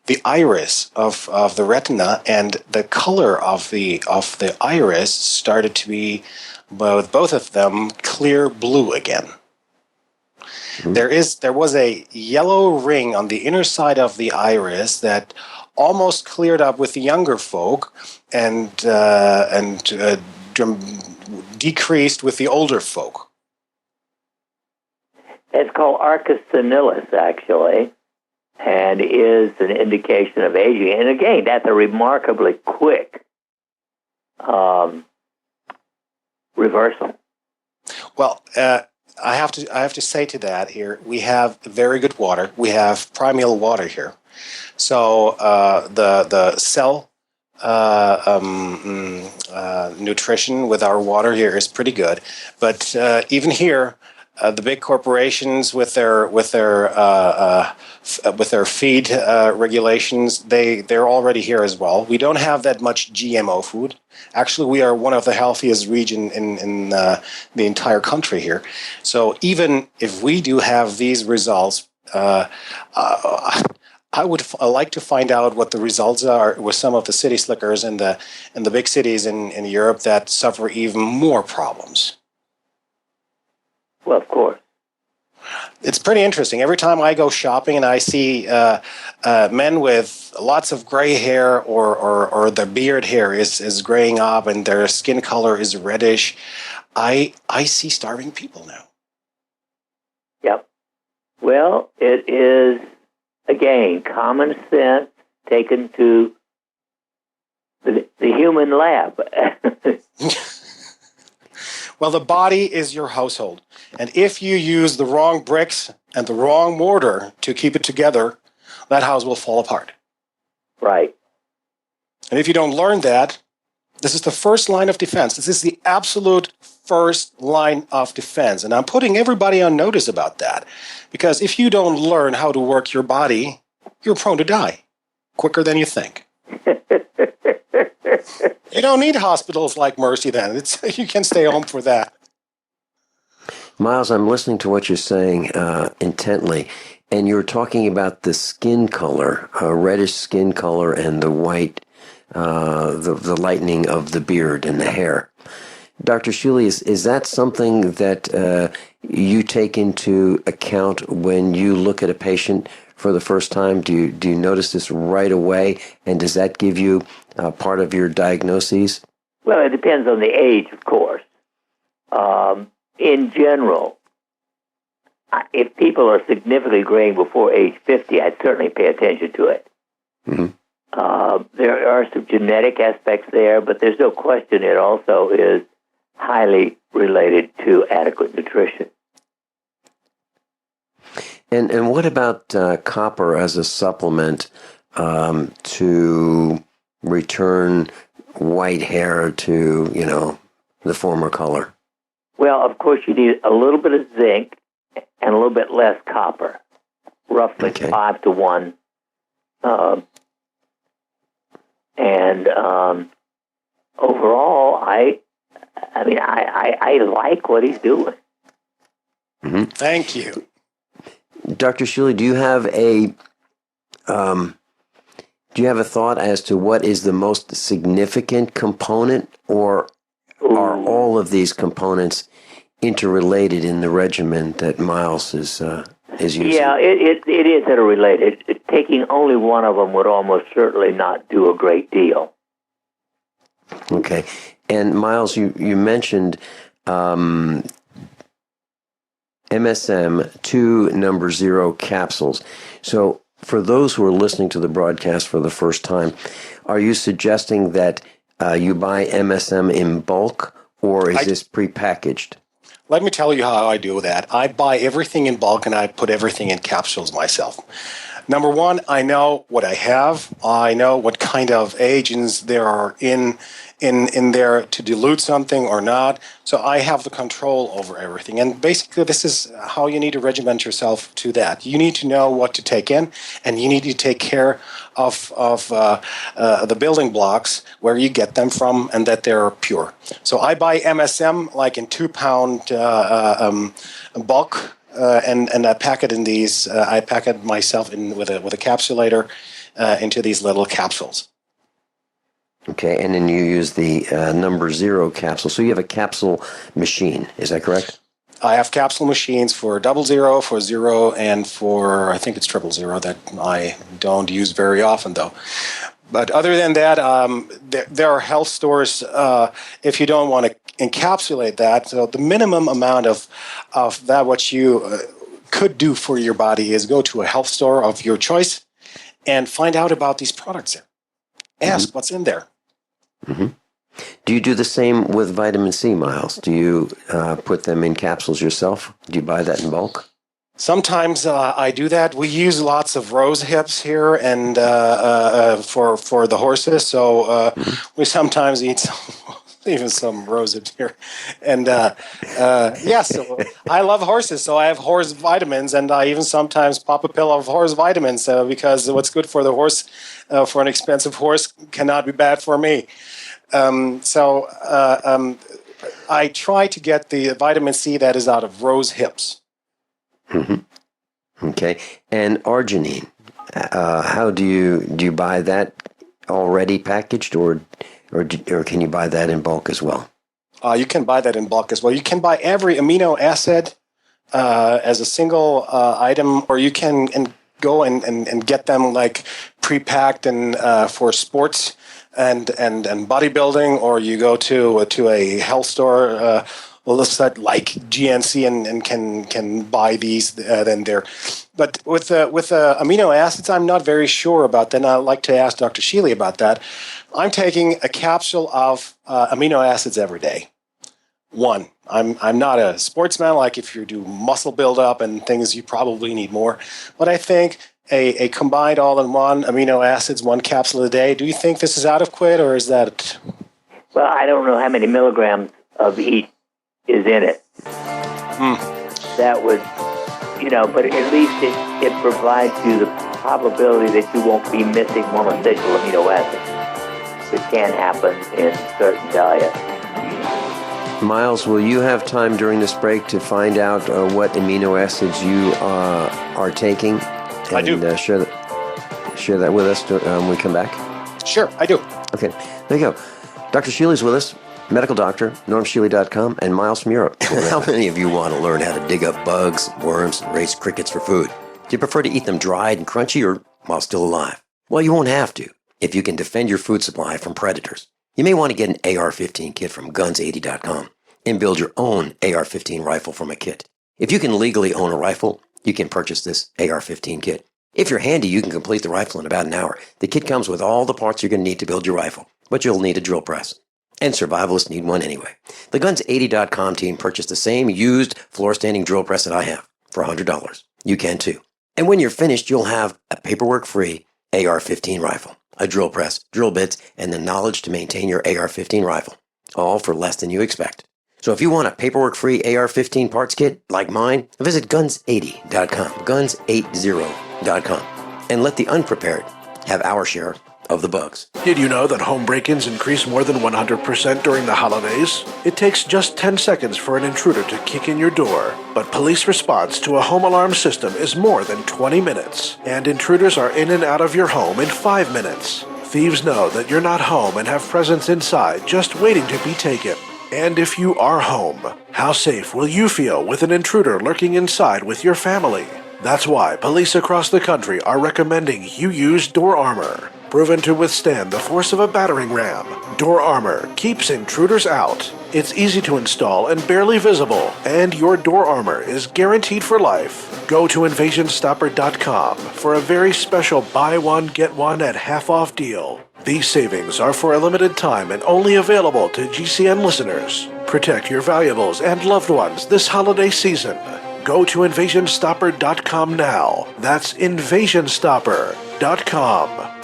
the iris of the retina, and the color of the iris started to be, with both of them, clear blue again. Mm-hmm. There was a yellow ring on the inner side of the iris that almost cleared up with the younger folk, and decreased with the older folk? It's called arcus senilis, actually, and is an indication of aging. And again, that's a remarkably quick reversal. Well, I have to say to that here, we have very good water. We have primeval water here, so the cell nutrition with our water here is pretty good. But even here, the big corporations with their feed regulations, they're already here as well. We don't have that much GMO food. Actually, we are one of the healthiest region in the entire country here. So even if we do have these results, I would like to find out what the results are with some of the city slickers in the big cities in Europe that suffer even more problems. Well, of course. It's pretty interesting. Every time I go shopping and I see men with lots of gray hair or their beard hair is graying up and their skin color is reddish, I see starving people now. Yep. Well, it is, again, common sense taken to the human lab. Well, the body is your household. And if you use the wrong bricks and the wrong mortar to keep it together, that house will fall apart. Right. And if you don't learn that, this is the first line of defense. This is the absolute first line of defense. And I'm putting everybody on notice about that. Because if you don't learn how to work your body, you're prone to die quicker than you think. You don't need hospitals like Mercy then. You can stay home for that. Miles, I'm listening to what you're saying intently, and you're talking about the skin color, reddish skin color, and the white, the lightening of the beard and the hair. Dr. Shealy, is that something that you take into account when you look at a patient for the first time? Do you notice this right away, and does that give you part of your diagnoses? Well, it depends on the age, of course. In general, if people are significantly graying before age 50, I'd certainly pay attention to it. Mm-hmm. There are some genetic aspects there, but there's no question it also is highly related to adequate nutrition. And what about copper as a supplement to return white hair to, the former color? Well, of course, you need a little bit of zinc and a little bit less copper, roughly 5 to 1. Overall, I like what he's doing. Mm-hmm. Thank you. Dr. Shealy, do you have a thought as to what is the most significant component, or are all of these components interrelated in the regimen that Miles is using? Yeah, it is interrelated. Taking only one of them would almost certainly not do a great deal. Okay. And Miles, you mentioned MSM 2 capsules. So for those who are listening to the broadcast for the first time, are you suggesting that you buy MSM in bulk, or is this prepackaged? Let me tell you how I do that. I buy everything in bulk and I put everything in capsules myself. Number one, I know what I have. I know what kind of agents there are in there to dilute something or not. So I have the control over everything. And basically, this is how you need to regiment yourself to that. You need to know what to take in, and you need to take care of the building blocks, where you get them from, and that they're pure. So I buy MSM like in 2-pound bulk. And I pack it in these. I pack it myself in with a capsulator into these little capsules. Okay, and then you use the 0 capsule. So you have a capsule machine. Is that correct? I have capsule machines for 00, for 0, and for I think it's 000 that I don't use very often though. But other than that, there are health stores, if you don't want to encapsulate that. So the minimum amount of that what you could do for your body is go to a health store of your choice and find out about these products there. Ask what's in there. Mm-hmm. Do you do the same with vitamin C, Miles? Do you put them in capsules yourself? Do you buy that in bulk? Sometimes I do that. We use lots of rose hips here and for the horses, so we sometimes eat even some rose hips here. And so I love horses, so I have horse vitamins, and I even sometimes pop a pill of horse vitamins because what's good for the horse, for an expensive horse, cannot be bad for me. I try to get the vitamin C that is out of rose hips. Mm-hmm. Okay. And arginine, how do you buy that already packaged, or can you buy that in bulk as well? You can buy that in bulk as well. You can buy every amino acid as a single item, or you can go and get them like pre-packed and for sports and bodybuilding, or you go to a health store like GNC and can buy these then there. But with amino acids, I'm not very sure about that. And I'd like to ask Dr. Shealy about that. I'm taking a capsule of amino acids every day. One, I'm not a sportsman. Like if you do muscle buildup and things, you probably need more. But I think a combined all-in-one amino acids, one capsule a day. Do you think this is adequate, or is that? Well, I don't know how many milligrams of each is in it. That would, but at least it provides you the probability that you won't be missing one essential amino acid. It can happen in certain diets. Miles, will you have time during this break to find out what amino acids you are taking? And, I do. Share that with us when we come back? Sure, I do. Okay, there you go. Dr. Shealy's with us, medical doctor, normshealy.com, and Miles from Europe. How many of you want to learn how to dig up bugs, worms, and raise crickets for food? Do you prefer to eat them dried and crunchy or while still alive? Well, you won't have to if you can defend your food supply from predators. You may want to get an AR-15 kit from guns80.com and build your own AR-15 rifle from a kit. If you can legally own a rifle, you can purchase this AR-15 kit. If you're handy, you can complete the rifle in about an hour. The kit comes with all the parts you're going to need to build your rifle, but you'll need a drill press. And survivalists need one anyway. The Guns80.com team purchased the same used floor-standing drill press that I have for $100. You can too. And when you're finished, you'll have a paperwork-free AR-15 rifle, a drill press, drill bits, and the knowledge to maintain your AR-15 rifle, all for less than you expect. So if you want a paperwork-free AR-15 parts kit like mine, visit Guns80.com, Guns80.com, and let the unprepared have our share of the bugs. Did you know that home break-ins increase more than 100% during the holidays? It takes just 10 seconds for an intruder to kick in your door, but police response to a home alarm system is more than 20 minutes, and intruders are in and out of your home in 5 minutes. Thieves know that you're not home and have presents inside just waiting to be taken. And if you are home, how safe will you feel with an intruder lurking inside with your family? That's why police across the country are recommending you use door armor. Proven to withstand the force of a battering ram, door armor keeps intruders out. It's easy to install and barely visible, and your door armor is guaranteed for life. Go to InvasionStopper.com for a very special buy one, get one at half off deal. These savings are for a limited time and only available to GCN listeners. Protect your valuables and loved ones this holiday season. Go to InvasionStopper.com now. That's InvasionStopper.com.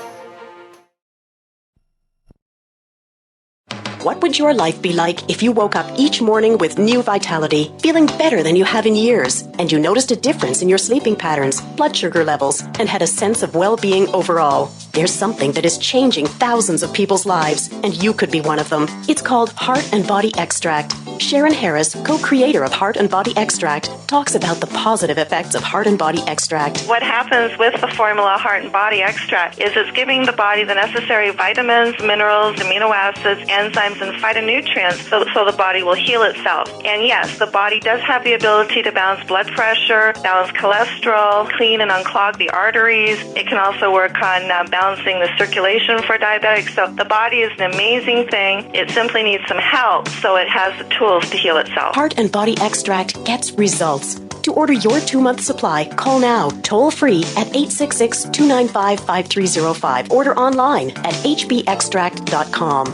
What would your life be like if you woke up each morning with new vitality, feeling better than you have in years, and you noticed a difference in your sleeping patterns, blood sugar levels, and had a sense of well-being overall? There's something that is changing thousands of people's lives, and you could be one of them. It's called Heart and Body Extract. Sharon Harris, co-creator of Heart and Body Extract, talks about the positive effects of Heart and Body Extract. What happens with the formula Heart and Body Extract is it's giving the body the necessary vitamins, minerals, amino acids, enzymes, and phytonutrients so the body will heal itself. And yes, the body does have the ability to balance blood pressure, balance cholesterol, clean and unclog the arteries. It can also work on balancing the circulation for diabetics. So the body is an amazing thing. It simply needs some help so it has the tools to heal itself. Heart and Body Extract gets results. To order your 2-month supply, call now, toll-free at 866-295-5305. Order online at hbextract.com.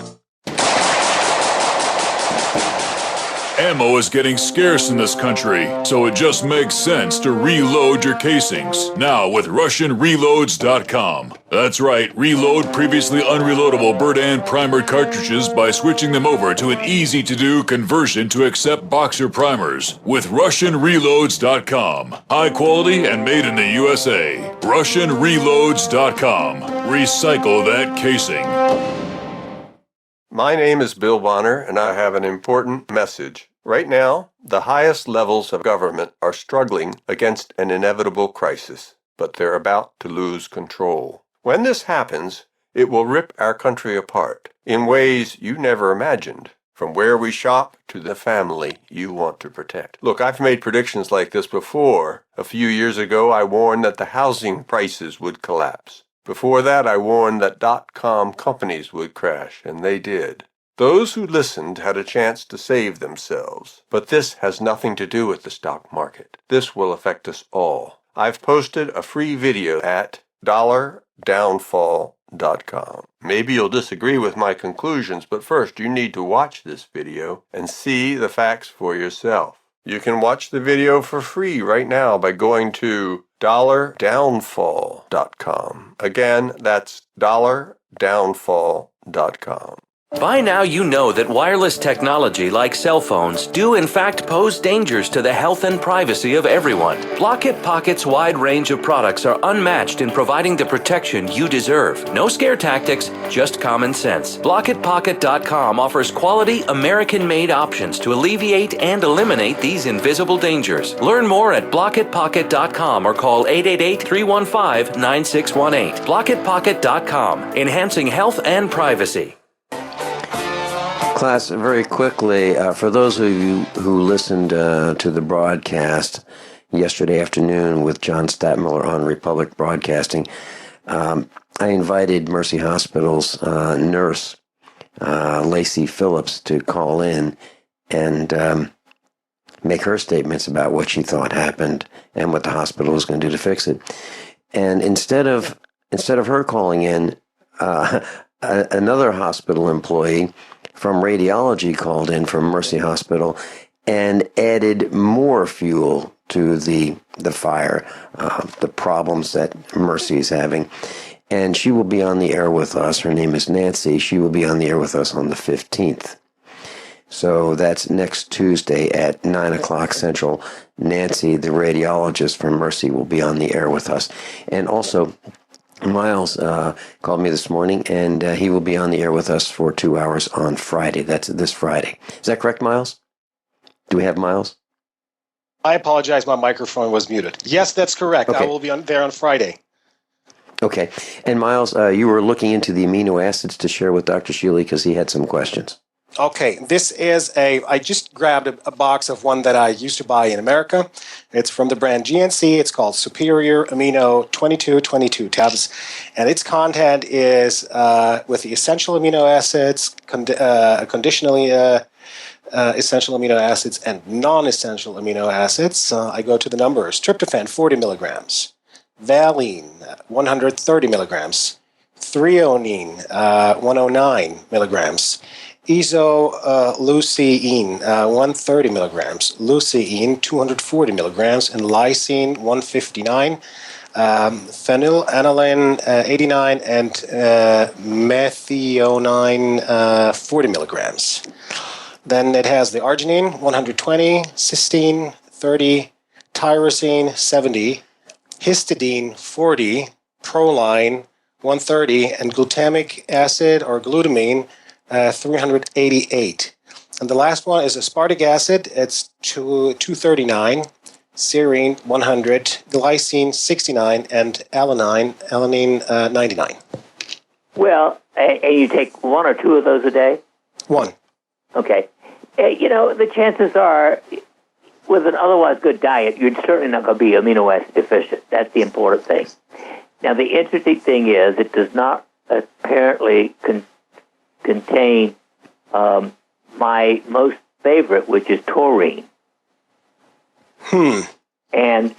Ammo is getting scarce in this country, so it just makes sense to reload your casings. Now with RussianReloads.com. That's right, reload previously unreloadable bird and primer cartridges by switching them over to an easy-to-do conversion to accept boxer primers. With RussianReloads.com. High quality and made in the USA. RussianReloads.com. Recycle that casing. My name is Bill Bonner, and I have an important message. Right now, the highest levels of government are struggling against an inevitable crisis, but they're about to lose control. When this happens, it will rip our country apart in ways you never imagined, from where we shop to the family you want to protect. Look, I've made predictions like this before. A few years ago, I warned that the housing prices would collapse. Before that, I warned that .com companies would crash, and they did. Those who listened had a chance to save themselves. But this has nothing to do with the stock market. This will affect us all. I've posted a free video at $downfall.com. Maybe you'll disagree with my conclusions, but first you need to watch this video and see the facts for yourself. You can watch the video for free right now by going to $downfall.com. Again, that's $downfall.com. By now you know that wireless technology like cell phones do in fact pose dangers to the health and privacy of everyone. Block-It Pocket's wide range of products are unmatched in providing the protection you deserve. No scare tactics, just common sense. BlockItPocket.com offers quality American-made options to alleviate and eliminate these invisible dangers. Learn more at BlockItPocket.com or call 888-315-9618. BlockItPocket.com, enhancing health and privacy. Class, very quickly, for those of you who listened to the broadcast yesterday afternoon with John Statmiller on Republic Broadcasting, I invited Mercy Hospital's nurse, Lacey Phillips, to call in and make her statements about what she thought happened and what the hospital was going to do to fix it. And instead of her calling in, another hospital employee from radiology called in from Mercy Hospital and added more fuel to the fire, the problems that Mercy is having. And she will be on the air with us. Her name is Nancy. She will be on the air with us on the 15th. So that's next Tuesday at 9 o'clock Central. Nancy, the radiologist from Mercy, will be on the air with us. And also, Miles called me this morning, and he will be on the air with us for 2 hours on Friday. That's this Friday. Is that correct, Miles? Do we have Miles? I apologize. My microphone was muted. Yes, that's correct. Okay. I will be there on Friday. Okay. And Miles, you were looking into the amino acids to share with Dr. Shealy because he had some questions. Okay, this is I just grabbed a box of one that I used to buy in America. It's from the brand GNC. It's called Superior Amino 2222 tabs. And its content is with the essential amino acids, conditionally essential amino acids, and non-essential amino acids. I go to the numbers. Tryptophan, 40 milligrams. Valine, 130 milligrams. Threonine, 109 milligrams. Isoleucine, 130 milligrams, leucine, 240 milligrams, and lysine, 159, phenylalanine, 89, and methionine, 40 milligrams. Then it has the arginine, 120, cysteine, 30, tyrosine, 70, histidine, 40, proline, 130, and glutamic acid or glutamine, 388. And the last one is aspartic acid. It's 239, serine 100, glycine 69, and alanine 99. Well, and you take one or two of those a day? One. Okay. The chances are, with an otherwise good diet, you're certainly not going to be amino acid deficient. That's the important thing. Now, the interesting thing is it does not apparently contain my most favorite, which is taurine. And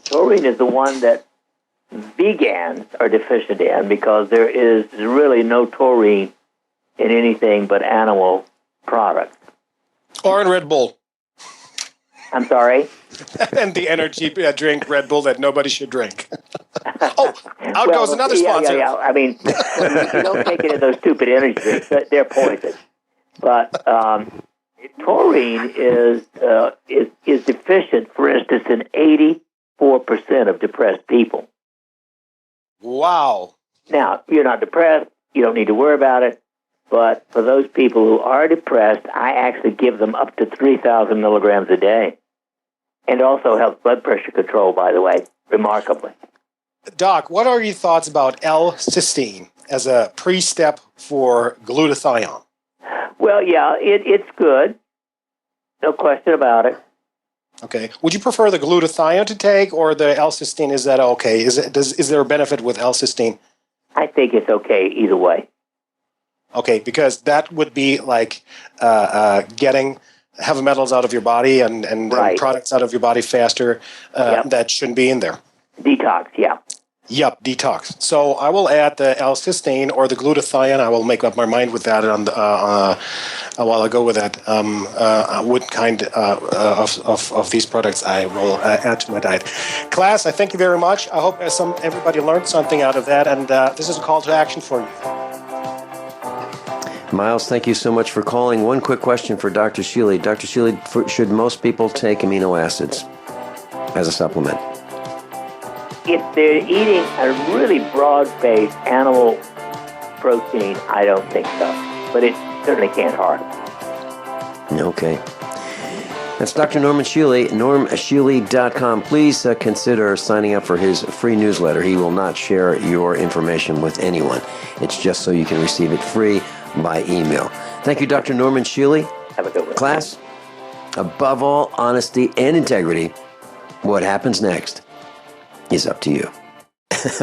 taurine is the one that vegans are deficient in because there is really no taurine in anything but animal products. Or in Red Bull. I'm sorry? And the energy drink Red Bull that nobody should drink. Out goes another sponsor. Yeah. I mean, you don't take it in those stupid energy drinks. They're poison. But taurine is deficient, for instance, in 84% of depressed people. Wow. Now, you're not depressed. You don't need to worry about it. But for those people who are depressed, I actually give them up to 3,000 milligrams a day. And also helps blood pressure control, by the way, remarkably. Doc, what are your thoughts about L-cysteine as a pre-step for glutathione? Well, yeah, it's good. No question about it. Okay. Would you prefer the glutathione to take or the L-cysteine? Is that okay? Is there a benefit with L-cysteine? I think it's okay either way. Okay, because that would be like getting heavy metals out of your body and products out of your body faster that shouldn't be in there. Detox, yeah. Yep, detox. So I will add the L-cysteine or the glutathione. I will make up my mind with that while I go with that. What kind of these products I will add to my diet. Class, I thank you very much. I hope everybody learned something out of that, and this is a call to action for you. Miles, thank you so much for calling. One quick question for Dr. Shealy. Dr. Shealy, should most people take amino acids as a supplement? If they're eating a really broad-based animal protein, I don't think so. But it certainly can't harm. Okay. That's Dr. Norman Shealy, normshealy.com. Please consider signing up for his free newsletter. He will not share your information with anyone. It's just so you can receive it free by email. Thank you, Dr. Norman Shealy. Have a good one. Class, above all honesty and integrity, what happens next is up to you.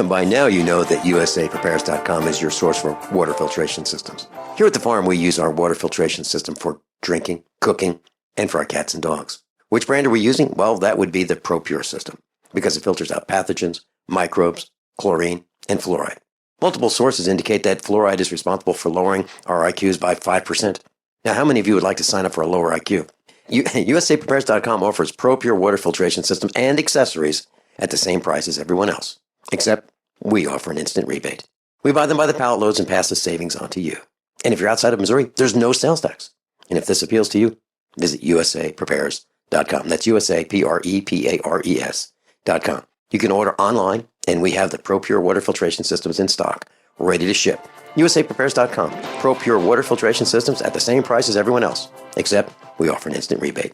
By now, you know that USAPrepares.com is your source for water filtration systems. Here at the farm, we use our water filtration system for drinking, cooking, and for our cats and dogs. Which brand are we using? Well, that would be the ProPure system, because it filters out pathogens, microbes, chlorine, and fluoride. Multiple sources indicate that fluoride is responsible for lowering our IQs by 5%. Now, how many of you would like to sign up for a lower IQ? USAPrepares.com offers ProPure water filtration system and accessories at the same price as everyone else, except we offer an instant rebate. We buy them by the pallet loads and pass the savings on to you. And if you're outside of Missouri, there's no sales tax. And if this appeals to you, visit USAPrepares.com. That's USAPrepares.com. You can order online, and we have the ProPure water filtration systems in stock, ready to ship. USAPrepares.com. ProPure water filtration systems at the same price as everyone else, except we offer an instant rebate.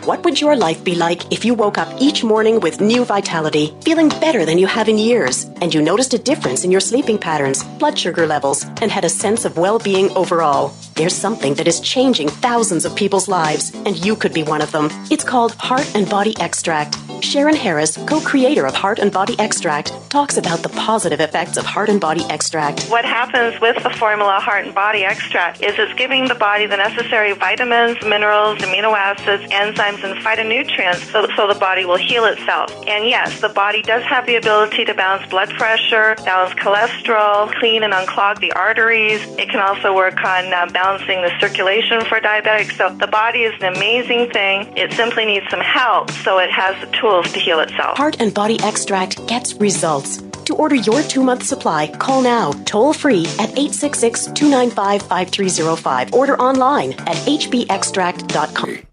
What would your life be like if you woke up each morning with new vitality, feeling better than you have in years, and you noticed a difference in your sleeping patterns, blood sugar levels, and had a sense of well-being overall? There's something that is changing thousands of people's lives, and you could be one of them. It's called Heart and Body Extract. Sharon Harris, co-creator of Heart and Body Extract, talks about the positive effects of Heart and Body Extract. What happens with the formula Heart and Body Extract is it's giving the body the necessary vitamins, minerals, amino acids, enzymes, and phytonutrients so the body will heal itself. And yes, the body does have the ability to balance blood pressure, balance cholesterol, clean and unclog the arteries. It can also work on balancing the circulation for diabetics. So the body is an amazing thing. It simply needs some help so it has the tools to heal itself. Heart and Body Extract gets results. To order your 2-month supply, call now, toll free at 866-295-5305. Order online at hbextract.com.